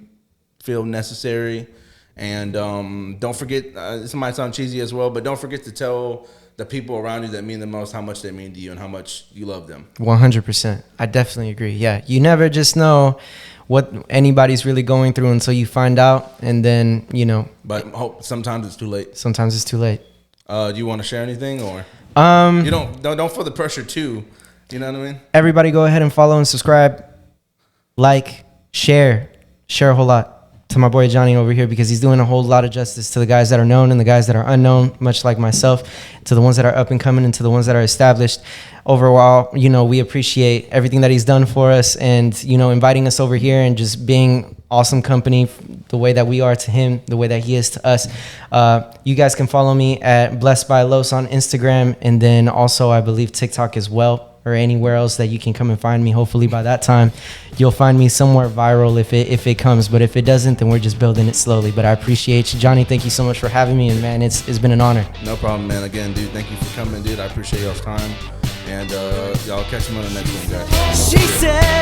feel necessary. And don't forget, this might sound cheesy as well, but don't forget to tell the people around you that mean the most how much they mean to you and how much you love them. 100%. I definitely agree. Yeah, you never just know what anybody's really going through until you find out, and then, But sometimes it's too late. Sometimes it's too late. Do you want to share anything, or you don't feel the pressure too? You know what I mean? Everybody, go ahead and follow and subscribe, like, share a whole lot to my boy Johnny over here, because he's doing a whole lot of justice to the guys that are known and the guys that are unknown, much like myself, to the ones that are up and coming and to the ones that are established. Overall, we appreciate everything that he's done for us, and inviting us over here and just being awesome company, the way that we are to him, the way that he is to us. You guys can follow me at Blessed by Loz on Instagram, and then also I believe TikTok as well, or anywhere else that you can come and find me. Hopefully by that time you'll find me somewhere viral if it comes, but if it doesn't, then we're just building it slowly. But I appreciate you, Johnny. Thank you so much for having me, and man, it's been an honor. No problem, man. Again, dude, thank you for coming, dude. I appreciate y'all's time, and y'all catch me on the next one, guys. She said